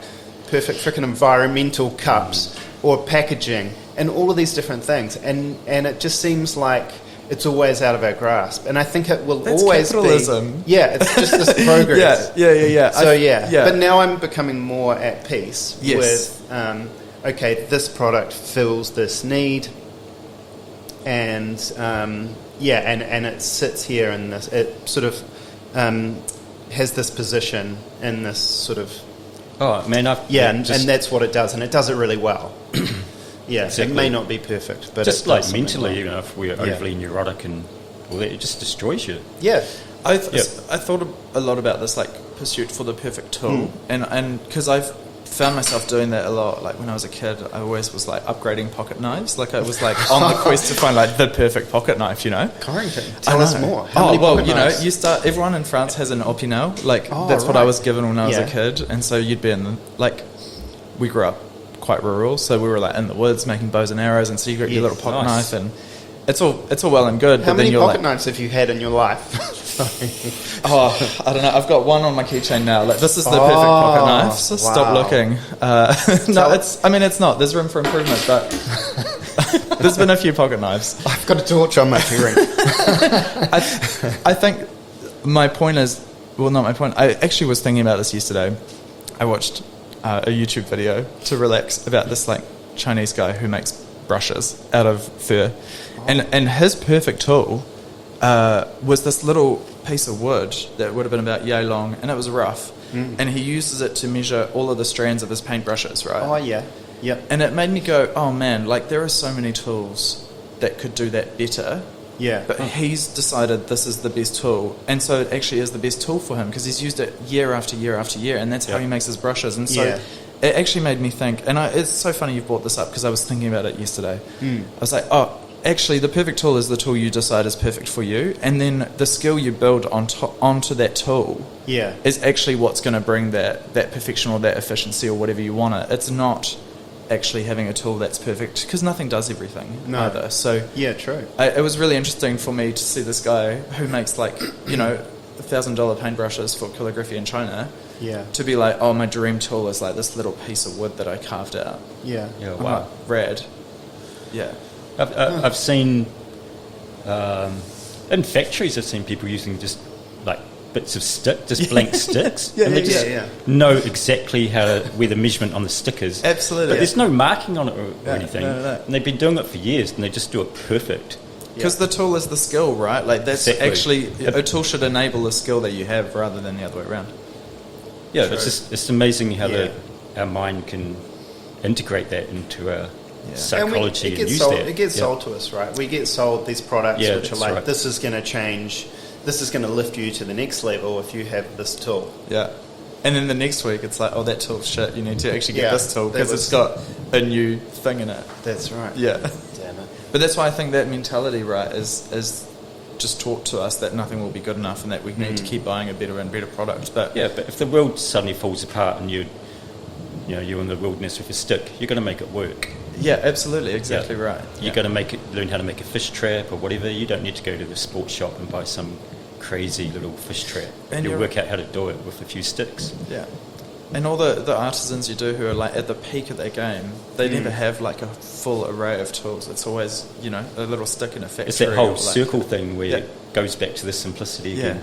perfect freaking environmental cups or packaging and all of these different things, and it just seems like it's always out of our grasp. And I think it will always capitalism. be. It's just this progress. So but now I'm becoming more at peace with okay, this product fills this need, and and it sits here in this. It sort of. Has this position in this sort of... and that's what it does, and it does it really well. Exactly. It may not be perfect, but just like mentally, if we're overly neurotic and all that, it just destroys you. I thought a lot about this, like, pursuit for the perfect tool, and because I've found myself doing that a lot. Like when I was a kid, I always was like upgrading pocket knives. Like I was like on the quest to find like the perfect pocket knife, Corentin, tell us more. You start. Everyone in France has an opinel. Like that's what I was given when I was a kid, and so you'd be in we grew up quite rural, so we were like in the woods making bows and arrows, and so you got your little pocket knife, and it's all well and good. How many pocket knives have you had in your life? Sorry. Oh, I don't know. I've got one on my keychain now. Like, this is the perfect pocket knife. So stop looking. No, it's not. There's room for improvement, but there's been a few pocket knives. I've got a torch on my keyring. I think my point is, well, not my point. I actually was thinking about this yesterday. I watched a YouTube video to relax about this like Chinese guy who makes brushes out of fur, and his perfect tool was this little piece of wood that would have been about yay long, and it was rough, and he uses it to measure all of the strands of his paintbrushes, right? Oh yeah, yep. And it made me go, oh man, like there are so many tools that could do that better. Yeah. But he's decided this is the best tool, and so it actually is the best tool for him because he's used it year after year after year, and that's how he makes his brushes. And so it actually made me think, and it's so funny you've brought this up because I was thinking about it yesterday. I was like, oh, actually the perfect tool is the tool you decide is perfect for you, and then the skill you build onto that tool is actually what's going to bring that perfection or that efficiency or whatever you want it. It's not actually having a tool that's perfect because nothing does everything either. So true. It was really interesting for me to see this guy who makes like $1,000 paintbrushes for calligraphy in China to be like, oh, my dream tool is like this little piece of wood that I carved out. Wow. Like, rad. I've seen in factories I've seen people using just like bits of stick, just blank sticks, and they just know exactly where the measurement on the stick is. Absolutely. But there's no marking on it or anything. No. And they've been doing it for years, and they just do it perfect. Because the tool is the skill, right? Like that's actually a tool should enable the skill that you have rather than the other way around. Yeah, it's amazing how our mind can integrate that into our psychology and use that. It gets sold to us, right? We get sold these products which are like, this is going to change. This is going to lift you to the next level if you have this tool. Yeah. And then the next week it's like, oh, that tool's shit. You need to actually get this tool because it's got a new thing in it. That's right. Yeah. Damn it. But that's why I think that mentality, right, is just taught to us that nothing will be good enough and that we need to keep buying a better and better product. But if the world suddenly falls apart and you're in the wilderness with a stick, you're going to make it work. Yeah, absolutely, exactly right. You're going to learn how to make a fish trap or whatever. You don't need to go to the sports shop and buy some crazy little fish trap. And you'll work out how to do it with a few sticks. Yeah. And all the artisans you do who are like at the peak of their game, they never have like a full array of tools. It's always, a little stick in a factory. It's that whole circle thing where it goes back to the simplicity again.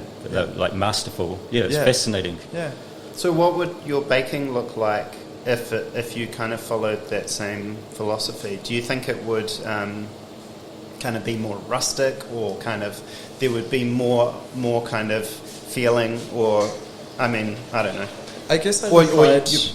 Like masterful. Yeah, it's fascinating. Yeah. So what would your baking look like if you kind of followed that same philosophy? Do you think it would kind of be more rustic, or kind of there would be more kind of feeling, or I don't know. I guess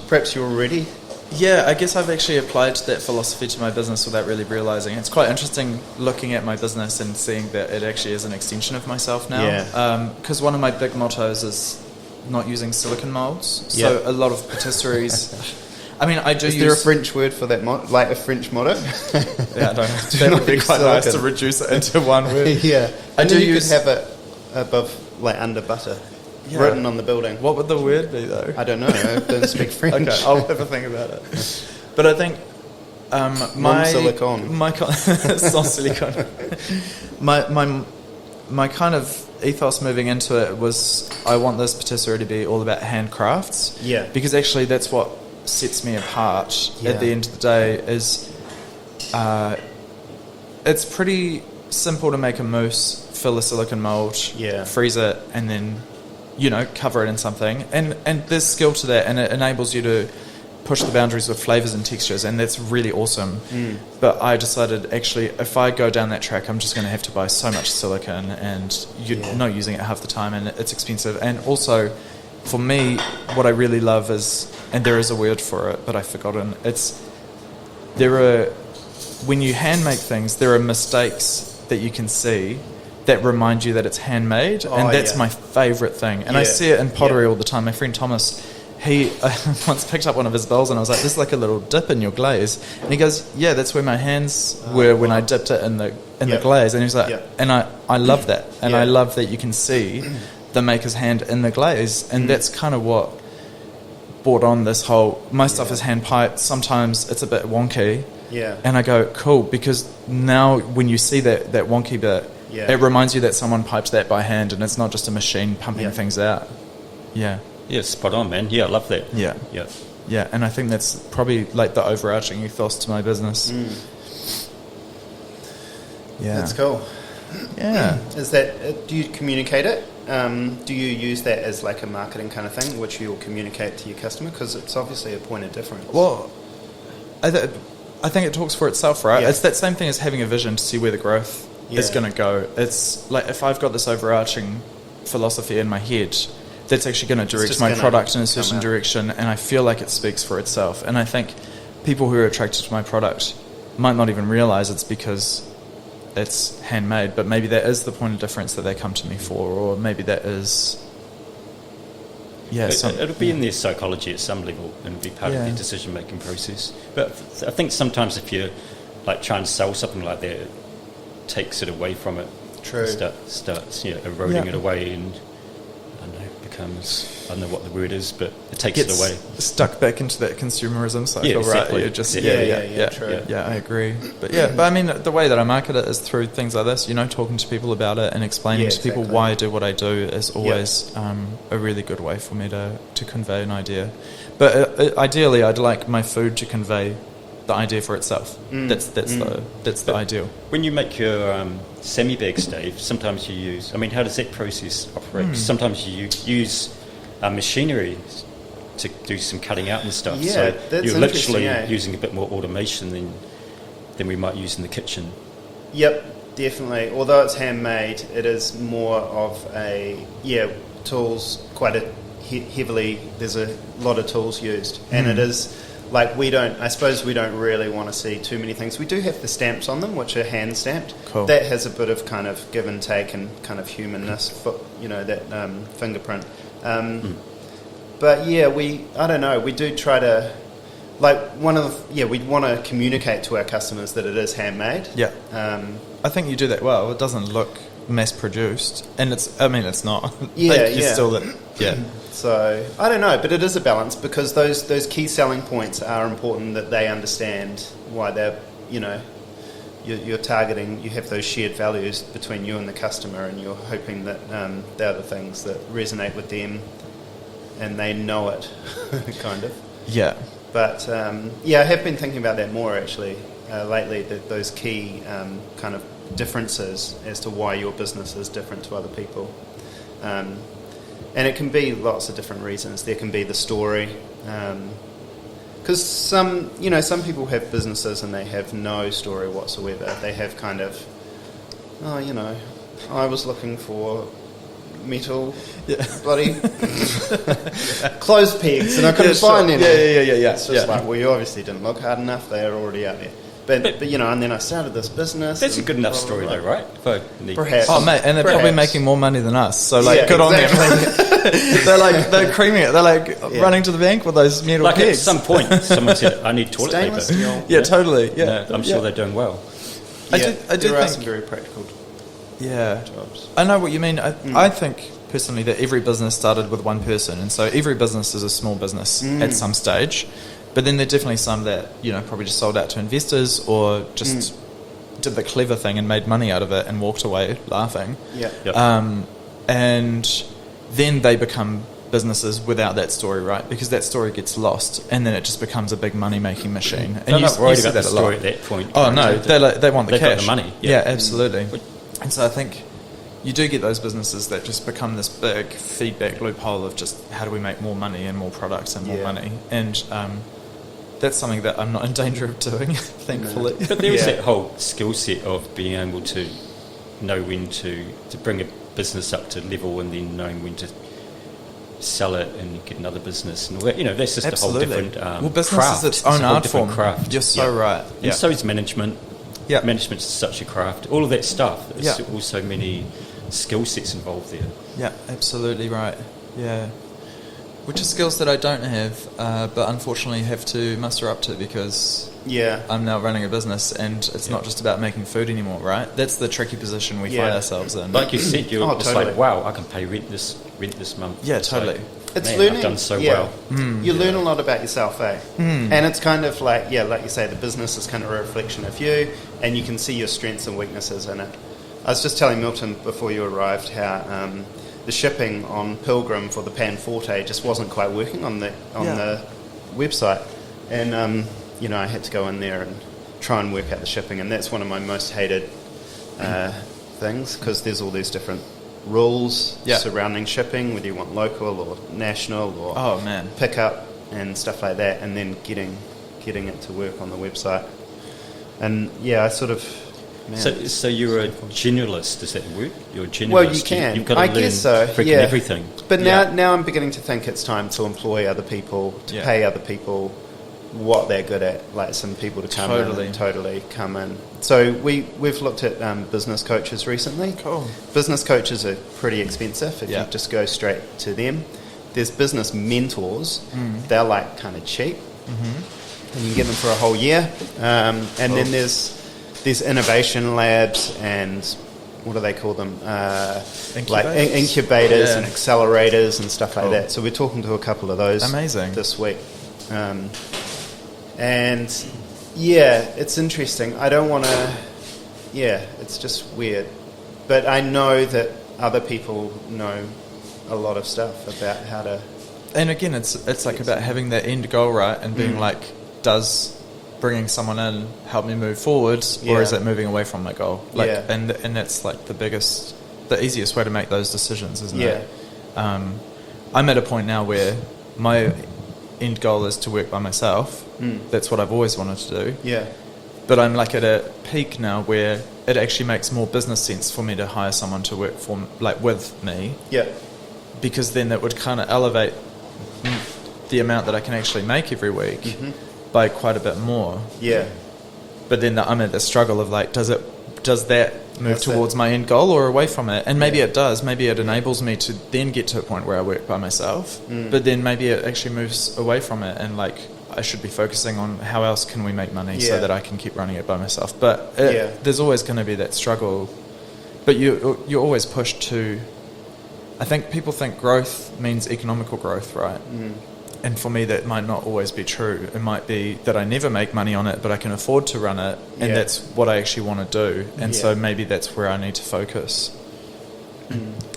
perhaps you're ready. Yeah, I guess I've actually applied that philosophy to my business without really realising. It's quite interesting looking at my business and seeing that it actually is an extension of myself now. Yeah. Because one of my big mottos is not using silicone moulds. So a lot of patisseries... I do. Is there a French word for that, like a French motto? Yeah, I don't know. That would be quite nice to reduce it into one word. Yeah. I do. You could have it above, like under butter. Written on the building. What would the word be though? I don't know. I don't speak French. Okay, I'll have a think about it. But I think sans silicone. My kind of ethos moving into it was I want this patisserie to be all about handcrafts. Yeah. Because actually that's what sets me apart at the end of the day is it's pretty simple to make a mousse, fill a silicone mould, freeze it, and then cover it in something, and there's skill to that, and it enables you to push the boundaries with flavours and textures, and that's really awesome. But I decided actually if I go down that track I'm just going to have to buy so much silicone, and you're not using it half the time, and it's expensive. And also for me what I really love is, and there is a word for it but I've forgotten, when you hand make things there are mistakes that you can see that remind you that it's handmade, and that's my favourite thing. And I see it in pottery all the time. My friend Thomas, he once picked up one of his bowls and I was like, this is like a little dip in your glaze, and he goes, yeah, that's where my hands were when I dipped it in the glaze. And he was like, and I love that, and I love that you can see the maker's hand in the glaze, and that's kind of what brought on this whole, my stuff is hand piped, sometimes it's a bit wonky, and I go, cool, because now when you see that wonky bit, Yeah. It reminds you that someone piped that by hand, and it's not just a machine pumping things out. Yeah. Yeah, spot on, man. Yeah, I love that. Yeah. Yeah. Yeah, and I think that's probably like the overarching ethos to my business. Yeah. That's cool. Yeah. Is that, do you communicate it? Do you use that as like a marketing kind of thing, which you'll communicate to your customer? Because it's obviously a point of difference. Well, I think it talks for itself, right? Yeah. It's that same thing as having a vision to see where the growth is going to go. It's like if I've got this overarching philosophy in my head, that's actually going to direct my product in a certain direction, and I feel like it speaks for itself. And I think people who are attracted to my product might not even realize it's because it's handmade, but maybe that is the point of difference that they come to me for, or maybe that is... Yeah, it'll be in their psychology at some level, and it'll be part of their decision-making process. But I think sometimes if you're like trying to sell something like that, it takes it away from it. True. Starts eroding it away, and I don't know, becomes, I don't know what the word is, but it takes it away. Stuck back into that consumerism cycle, exactly. right? Just, true. Yeah, I agree. But but I mean, the way that I market it is through things like this, talking to people about it and explaining to people why I do what I do is always a really good way for me to convey an idea. But ideally, I'd like my food to convey the idea for itself. That's the ideal. When you make your semi-bags, Dave, sometimes you use... I mean, how does that process operate? Sometimes you use machinery to do some cutting out and stuff. Yeah, so that's you're literally interesting, using a bit more automation than we might use in the kitchen. Yep, definitely. Although it's handmade, it is more of a... tools, quite heavily... There's a lot of tools used. And it is... Like I suppose we don't really want to see too many things. We do have the stamps on them, which are hand stamped. Cool. That has a bit of kind of give and take and kind of humanness, that fingerprint. But I don't know, we do try to, like we want to communicate to our customers that it is handmade. Yeah. I think you do that well. It doesn't look mass produced, and it's not. Still that. Yeah. So I don't know, but it is a balance because those key selling points are important that they understand why they're you're targeting. You have those shared values between you and the customer, and you're hoping that they're the things that resonate with them, and they know it, kind of. Yeah. But I have been thinking about that more actually lately. Those key kind of differences as to why your business is different to other people. And it can be lots of different reasons. There can be the story, because some people have businesses and they have no story whatsoever. They have kind of, I was looking for metal, bloody clothes pegs, and I couldn't find any. Yeah. It's just like, well, you obviously didn't look hard enough. They are already out there. But and then I started this business. That's a good enough story, though, right? Perhaps. Oh, mate, and they're probably making more money than us. So, good on them. They're creaming it. They're running to the bank with those metal pegs. At some point, someone said, "I need toilet paper." Steel. Yeah, totally. Yeah, I'm sure they're doing well. I do there are think some very practical jobs. I know what you mean. I think personally that every business started with one person, and so every business is a small business at some stage. But then there are definitely some that, probably just sold out to investors or just did the clever thing and made money out of it and walked away laughing. Yeah. Yep. And then they become businesses without that story, right? Because that story gets lost and then it just becomes a big money-making machine. And they're not worried about that the story at that point. Oh, no. They want the they've cash. Got the money. Yeah, absolutely. And so I think you do get those businesses that just become this big feedback loophole of just how do we make more money and more products and more money. And that's something that I'm not in danger of doing, thankfully. But there is that whole skill set of being able to know when to bring a business up to level and then knowing when to sell it and get another business and all that. That's just Absolutely. a whole different business craft. is its own art form. Craft. You're so right. And so is management. Yeah. Management is such a craft. All of that stuff. There's also many skill sets involved there. Yeah, absolutely right. Yeah. Which are skills that I don't have, but unfortunately have to muster up to because I'm now running a business and it's not just about making food anymore, right? That's the tricky position we find ourselves in. Like you said, you're just totally. like, wow, I can pay rent this month. Yeah, totally. It's man, learning. I've done so well. You learn a lot about yourself, eh? And it's kind of like, like you say, the business is kind of a reflection of you, and you can see your strengths and weaknesses in it. I was just telling Milton before you arrived how the shipping on Pilgrim for the Pan Forte just wasn't quite working on the website, and I had to go in there and try and work out the shipping, and that's one of my most hated things, because there's all these different rules surrounding shipping, whether you want local or national or pickup and stuff like that, and then getting it to work on the website. And I sort of... So you're a generalist, does that work? You're a generalist. Well, you can. You've got to I learn guess so. freaking everything. But now I'm beginning to think it's time to employ other people, to pay other people what they're good at, like some people to come in and totally come in. So we've looked at business coaches recently. Cool. Business coaches are pretty expensive if you just go straight to them. There's business mentors. They're like kind of cheap. Mm-hmm. And you can get them for a whole year. And then there's innovation labs and what do they call them? Like incubators and accelerators and stuff like that. So we're talking to a couple of those this week. And it's interesting. I don't want to... it's just weird. But I know that other people know a lot of stuff about how to... And again, it's like about having that end goal, right? And being like, does bringing someone in help me move forward, or is it moving away from my goal? And that's like the easiest way to make those decisions, isn't it? I'm at a point now where my end goal is to work by myself. That's what I've always wanted to do. But I'm like at a peak now where it actually makes more business sense for me to hire someone to work for, like, with me. Because then that would kind of elevate the amount that I can actually make every week by quite a bit more. But then I'm at the struggle of like, does that move towards my end goal or away from it? And maybe it does. Maybe it enables me to then get to a point where I work by myself. But then maybe it actually moves away from it, and like I should be focusing on how else can we make money so that I can keep running it by myself. But there's always going to be that struggle. But you're always pushed to... I think people think growth means economical growth, right? And for me, that might not always be true. It might be that I never make money on it, but I can afford to run it, and that's what I actually want to do. And so maybe that's where I need to focus.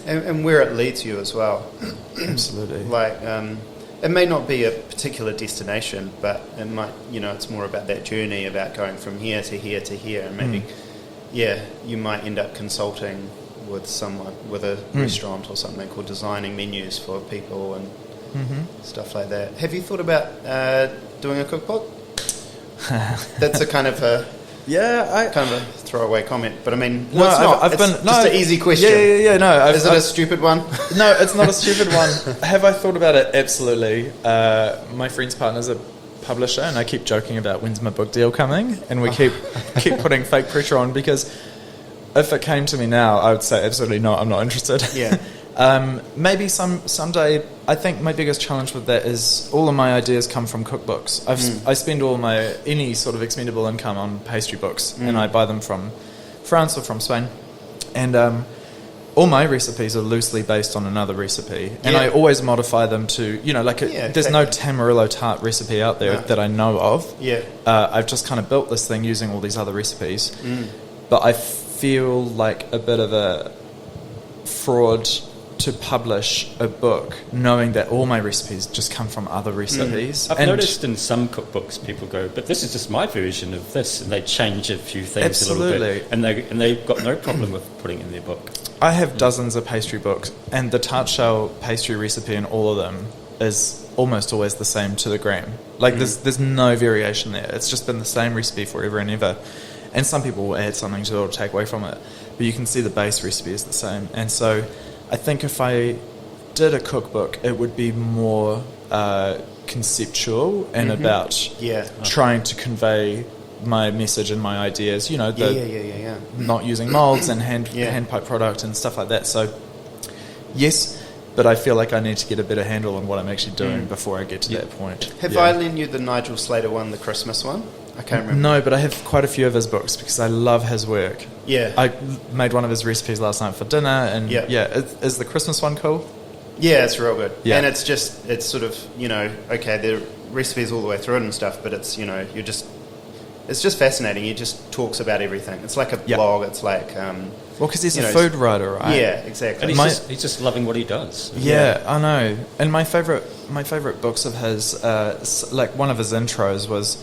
And where it leads you as well. Absolutely. Like, it may not be a particular destination, but it might, it's more about that journey, about going from here to here to here. And maybe, you might end up consulting with someone, with a restaurant or something, or designing menus for people and stuff like that. Have you thought about doing a cookbook? That's a kind of a throwaway comment, but I mean, it's not. It's just an easy question. No, is it a stupid one? No, it's not a stupid one. Have I thought about it? Absolutely. My friend's partner's a publisher, and I keep joking about when's my book deal coming, and we keep putting fake pressure on, because if it came to me now, I would say absolutely not. I'm not interested. Maybe someday. I think my biggest challenge with that is all of my ideas come from cookbooks. I spend all any sort of expendable income on pastry books, and I buy them from France or from Spain, and all my recipes are loosely based on another recipe, and I always modify them to there's no Tamarillo tart recipe out there that I know of. I've just kind of built this thing using all these other recipes, but I feel like a bit of a fraud to publish a book knowing that all my recipes just come from other recipes. I've noticed in some cookbooks people go, but this is just my version of this, and they change a few things a little bit, and they've got no problem with putting it in their book. I have dozens of pastry books, and the tart shell pastry recipe in all of them is almost always the same to the gram. Like there's no variation there. It's just been the same recipe forever and ever. And some people will add something to it or take away from it, but you can see the base recipe is the same. And so I think if I did a cookbook, it would be more conceptual and about trying to convey my message and my ideas, not using molds and hand pipe product and stuff like that. So yes, but I feel like I need to get a better handle on what I'm actually doing before I get to that point. Have I lent you the Nigel Slater one, the Christmas one? I can't remember. No, but I have quite a few of his books because I love his work. I made one of his recipes last night for dinner, and is the Christmas one cool? Yeah, it's real good. And it's sort of, the recipe's all the way through it and stuff, but it's, you're just it's just fascinating. He just talks about everything. It's like a blog. It's like well, because he's a food writer, right? Yeah, exactly. And he's just loving what he does. Yeah, I know. And my favorite books of his, like one of his intros was,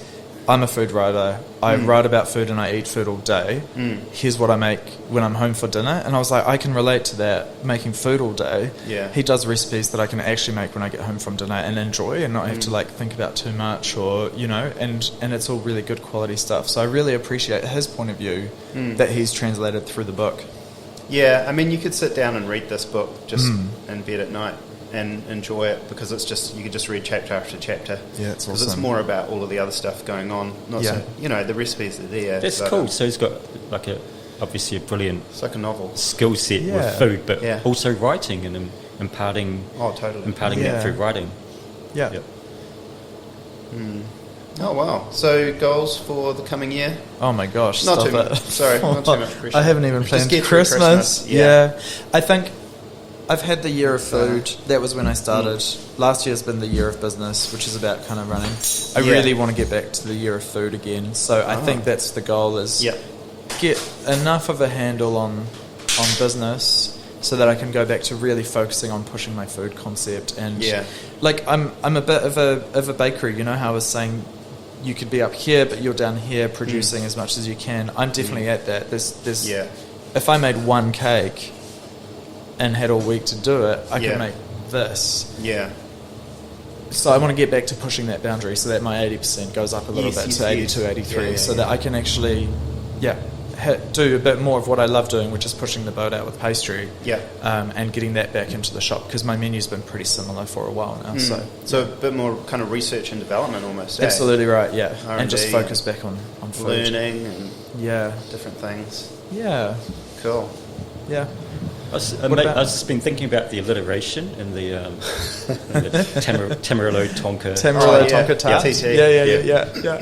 I'm a food writer. I write about food and I eat food all day. Here's what I make when I'm home for dinner. And I was like, I can relate to that, making food all day. Yeah. He does recipes that I can actually make when I get home from dinner and enjoy and not have to like think about too much or, you know, and it's all really good quality stuff. So I really appreciate his point of view that he's translated through the book. Yeah, I mean, you could sit down and read this book just in bed at night and enjoy it because it's just, you could just read chapter after chapter. Yeah, it's awesome. Because it's more about all of the other stuff going on. Not so, you know, the recipes are there. That's cool. So he's got like obviously a brilliant it's like a novel skill set with food, but also writing and imparting imparting that through writing. Yeah. Yep. Oh wow! So goals for the coming year? Oh my gosh! Not stop too it. much. Sorry, not too much pressure. I haven't even planned Christmas. Yeah, I think I've had the year of food. That was when I started. Last year's been the year of business, which is about kind of running. I really want to get back to the year of food again. So I think that's the goal: is get enough of a handle on business so that I can go back to really focusing on pushing my food concept. And like I'm a bit of a bakery. You know how I was saying, you could be up here, but you're down here producing as much as you can. I'm definitely at that. There's if I made one cake and had all week to do it, I could make this. Yeah. So I want to get back to pushing that boundary so that my 80% goes up a little bit to 82, 83, so that I can actually, do a bit more of what I love doing, which is pushing the boat out with pastry. Yeah. And getting that back into the shop because my menu's been pretty similar for a while now. So a bit more kind of research and development almost. Absolutely right. Yeah. R&D and just focus back on food. Learning and different things. Yeah. Cool. Yeah. I've just been thinking about the alliteration in the Tamarillo Tonka. Tamarillo Tonka tart. Yeah.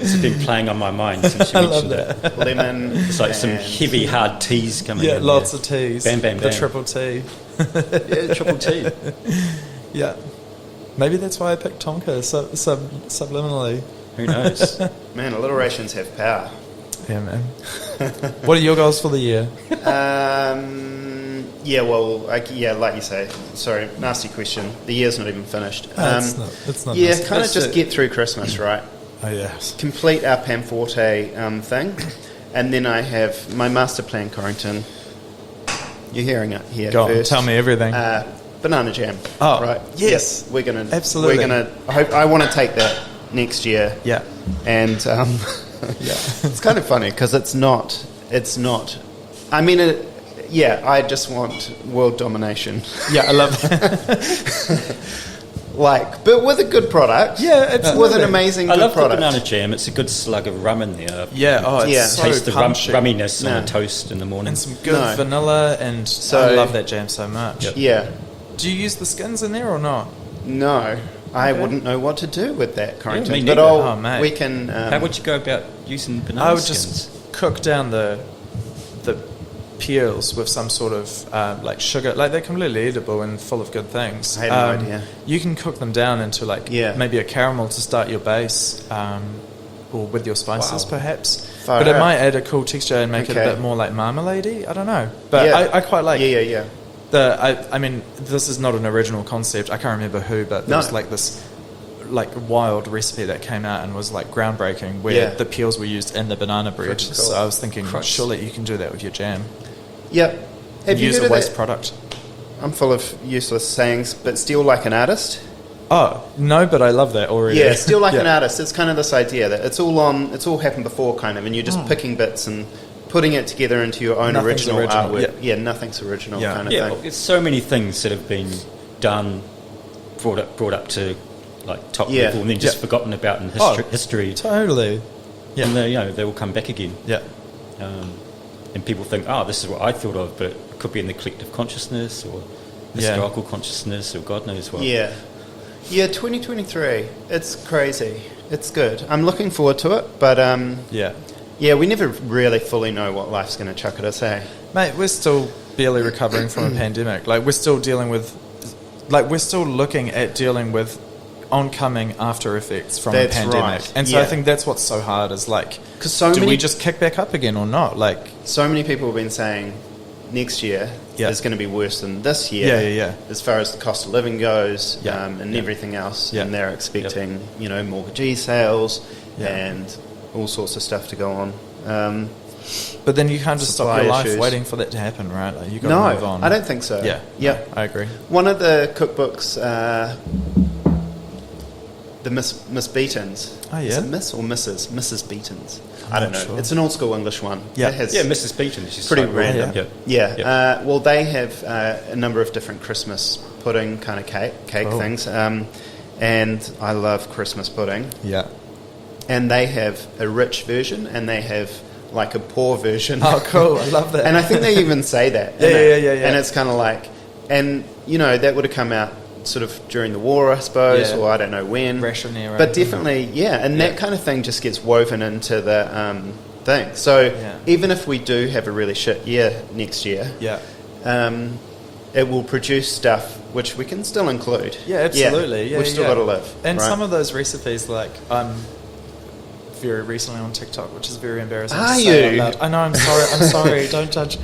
It's been playing on my mind since you mentioned that. Lemon. It's like some heavy, hard teas coming in. Yeah, lots of teas. Bam, bam, bam. The triple T. Triple T. Yeah. Maybe that's why I picked Tonka subliminally. Who knows? Man, alliterations have power. Yeah, man. What are your goals for the year? Like you say. Sorry, nasty question. The year's not even finished. It's not. Yeah, kind of just get through Christmas, right? Oh yes. Complete our Panforte thing, and then I have my master plan, Corentin. You're hearing it here Go first. on, tell me everything. Banana jam. Oh, right. Yes, we're gonna absolutely. I want to take that next year. Yeah, and it's kind of funny because it's not. I mean, I just want world domination. Yeah, I love that. But with a good product. Yeah, it's with an amazing good product. I love the banana jam. It's a good slug of rum in there. Yeah, it's so taste the punchy. rumminess on a toast in the morning. And some good vanilla, and I love that jam so much. Yep. Yeah. Do you use the skins in there or not? No. I wouldn't know what to do with that, Corentin. Yeah, but we can... how would you go about using banana I would skins? just cook down the peels with some sort of sugar. Like, they're completely edible and full of good things. I had no idea. You can cook them down into maybe a caramel to start your base, or with your spices perhaps. But it might add a cool texture and make it a bit more like marmalade-y. I don't know. But I quite like... Yeah. I mean, this is not an original concept. I can't remember who, but there was this wild recipe that came out and was groundbreaking, where the peels were used in the banana bread. Cool. So I was thinking, surely you can do that with your jam. Yep. Have you use heard a of waste that? product. I'm full of useless sayings, but still like an artist. Oh no, but I love that already. Yeah, still like an artist. It's kind of this idea that it's all happened before, kind of, and you're just picking bits and putting it together into your own original artwork. Yeah, nothing's original kind of thing. Well, it's so many things that have been done, brought up to top level, and then just forgotten about in history. Totally. Yeah. And they will come back again. Yeah. And people think, this is what I thought of, but it could be in the collective consciousness or historical consciousness or God knows what. Yeah. Yeah, 2023. It's crazy. It's good. I'm looking forward to it, but yeah, we never really fully know what life's going to chuck at us, hey? Mate, we're still barely recovering from a pandemic. We're still dealing with... we're still looking at dealing with oncoming after effects from That's a pandemic. right. And so I think that's what's so hard is like, do we just kick back up again or not? Like, so many people have been saying next year is going to be worse than this year. As far as the cost of living goes, and everything else, and they're expecting mortgagee sales and all sorts of stuff to go on. But then you can't just stop your life issues. waiting for that to happen, right? Like, you got to move on. No, I don't think so. Yeah, I agree. One of the cookbooks, the Miss Beaton's. Oh, yeah? Is it Miss or Mrs.? Mrs. Beaton's. I'm I don't not know. sure. It's an old school English one. Yeah. Mrs. Beaton. She's Pretty like, random. Yeah. Well, they have a number of different Christmas pudding kind of cake things. And I love Christmas pudding. Yeah. And they have a rich version and they have like a poor version. Oh, cool. I love that. And I think they even say that. Yeah. And it's kind of like, and that would have come out sort of during the war, I suppose, or I don't know when. Ration era. But definitely, and that kind of thing just gets woven into the thing. So even if we do have a really shit year next year, it will produce stuff which we can still include. Yeah, absolutely. Yeah, we've still got to live. And right? some of those recipes, like very recently on TikTok, which is very embarrassing. Are to say you? out loud. I know. I'm sorry. I'm sorry. Don't judge.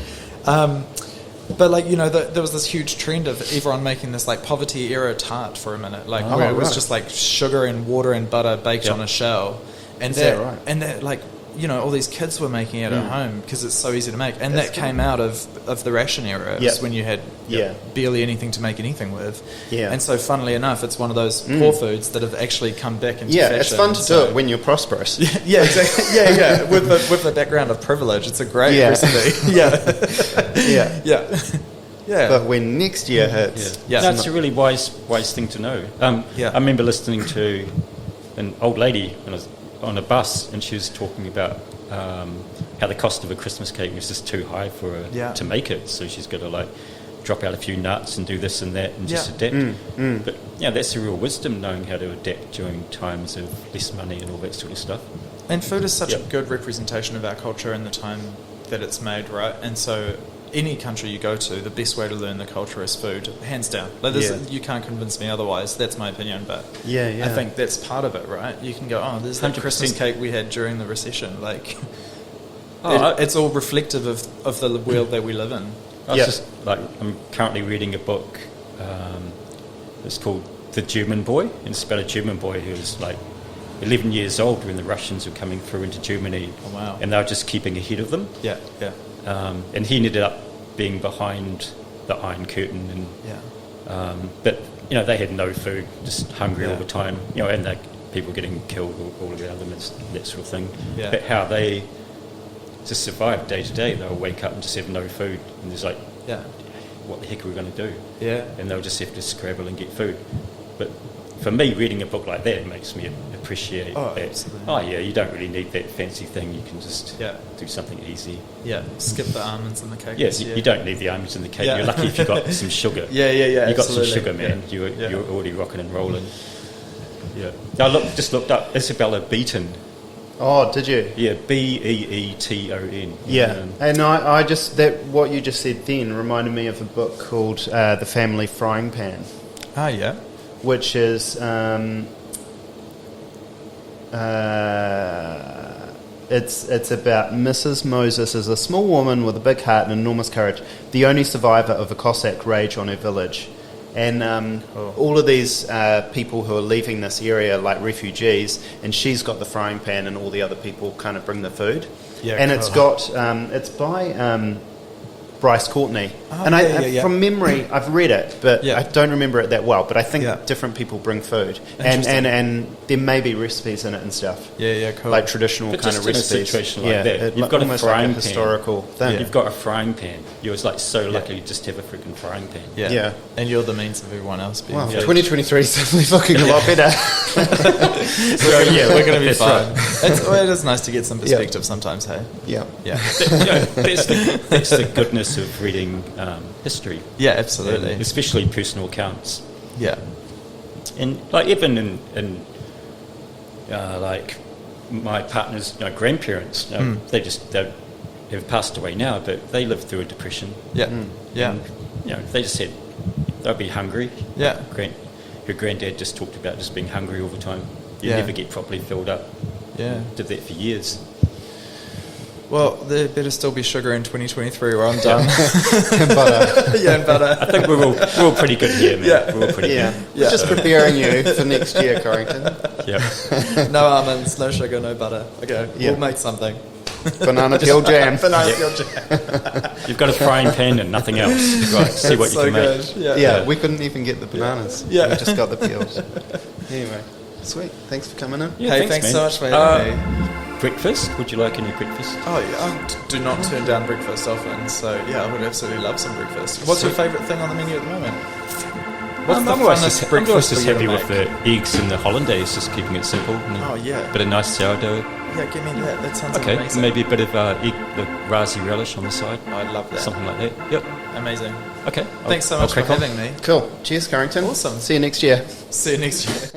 But like there was this huge trend of everyone making this like poverty era tart for a minute, like where it was just like sugar and water and butter baked on a shell, and that like all these kids were making it at home because it's so easy to make, and that came out of the ration era. It was when you had barely anything to make anything with. And so funnily enough, it's one of those poor foods that have actually come back into fashion. It's fun to do it when you're prosperous. Yeah, exactly. Yeah. With the background of privilege, it's a great recipe. Yeah. But when next year hits, that's a really wise thing to know. I remember listening to an old lady when I was on a bus, and she was talking about how the cost of a Christmas cake was just too high for her to make it, so she's got to like drop out a few nuts and do this and that and just adapt. But that's the real wisdom, knowing how to adapt during times of less money and all that sort of stuff. And food is such a good representation of our culture and the time that it's made, right? And so any country you go to, the best way to learn the culture is food, hands down. Like you can't convince me otherwise. That's my opinion, but I think that's part of it, right? You can go, there's that 100%. Christmas cake we had during the recession. Like, it's all reflective of the world that we live in. I'm currently reading a book. It's called The German Boy, and it's about a German boy who was like 11 years old when the Russians were coming through into Germany. Oh, wow. And they were just keeping ahead of them. Yeah. And he ended up being behind the Iron Curtain, and but they had no food, just hungry all the time. And people getting killed all around them and that sort of thing. Yeah. But how they just survive day to day, they'll wake up and just have no food, and there's like, what the heck are we going to do? Yeah. And they'll just have to scrabble and get food. But for me, reading a book like that makes me appreciate that. Absolutely. You don't really need that fancy thing. You can just do something easy. Yeah, skip the almonds in the cake. Yes, you don't need the almonds in the cake. You're lucky if you got some sugar. You got some sugar, man. You're already rocking and rolling. Yeah. I just looked up Isabella Beaton. Oh, did you? Yeah, Beeton. Yeah, and I just what you just said then reminded me of a book called The Family Frying Pan. Ah, yeah. Which is it's about Mrs. Moses is a small woman with a big heart and enormous courage, the only survivor of a Cossack rage on her village. And all of these people who are leaving this area like refugees, and she's got the frying pan and all the other people kind of bring the food. Yeah, and it's got it's by Bryce Courtney. From memory, I've read it, but I don't remember it that well. But I think different people bring food, and there may be recipes in it and stuff. Yeah, cool. Like traditional kind of recipes. In a situation like that, you've got a frying pan. Historical thing. You've got a frying pan. You're like so lucky to just have a freaking frying pan. Yeah, and you're the means of everyone else being. Wow, 2023 is definitely looking a lot better. We're going to be fine. It is nice to get some perspective sometimes. Hey. Yeah. That's the goodness of reading history. Yeah, absolutely. And especially personal accounts. Yeah. And like even in like my partner's grandparents, they have passed away now, but they lived through a depression. Yeah. And, they just said they'd be hungry. Yeah. your granddad just talked about just being hungry all the time. You never get properly filled up. Yeah. Did that for years. Well, there better still be sugar in 2023 or I'm done. And butter. Yeah, and butter. I think we're all pretty good here, man. Yeah. We're all pretty Yeah. good. We're just preparing you for next year, Corentin. Yeah. No almonds, no sugar, no butter. Okay, Yeah. we'll make something. Banana peel jam. Banana peel jam. You've got a frying pan and nothing else. Right, see what you So can good. make. Yeah. Yeah, we couldn't even get the bananas. Yeah. We just got the peels. Anyway, sweet. Thanks for coming in. Yeah, Hey, thanks man. so much for having me. Breakfast? Would you like any breakfast? Oh, yeah, I do not turn down breakfast often, so yeah, I would absolutely love some breakfast. What's your favourite thing on the menu at the moment? What's the I'm always funnest just breakfast for you happy to with make? the eggs and the hollandaise, just keeping it simple. And Oh, yeah. a bit of nice sourdough. Yeah, give me that. That sounds Okay, amazing. maybe a bit of egg, the rasy relish on the side. I love that. Something like that. Yep. Amazing. Okay. Thanks so much for crack on. having me. Cool. Cheers, Corentin. Awesome. See you next year. See you next year.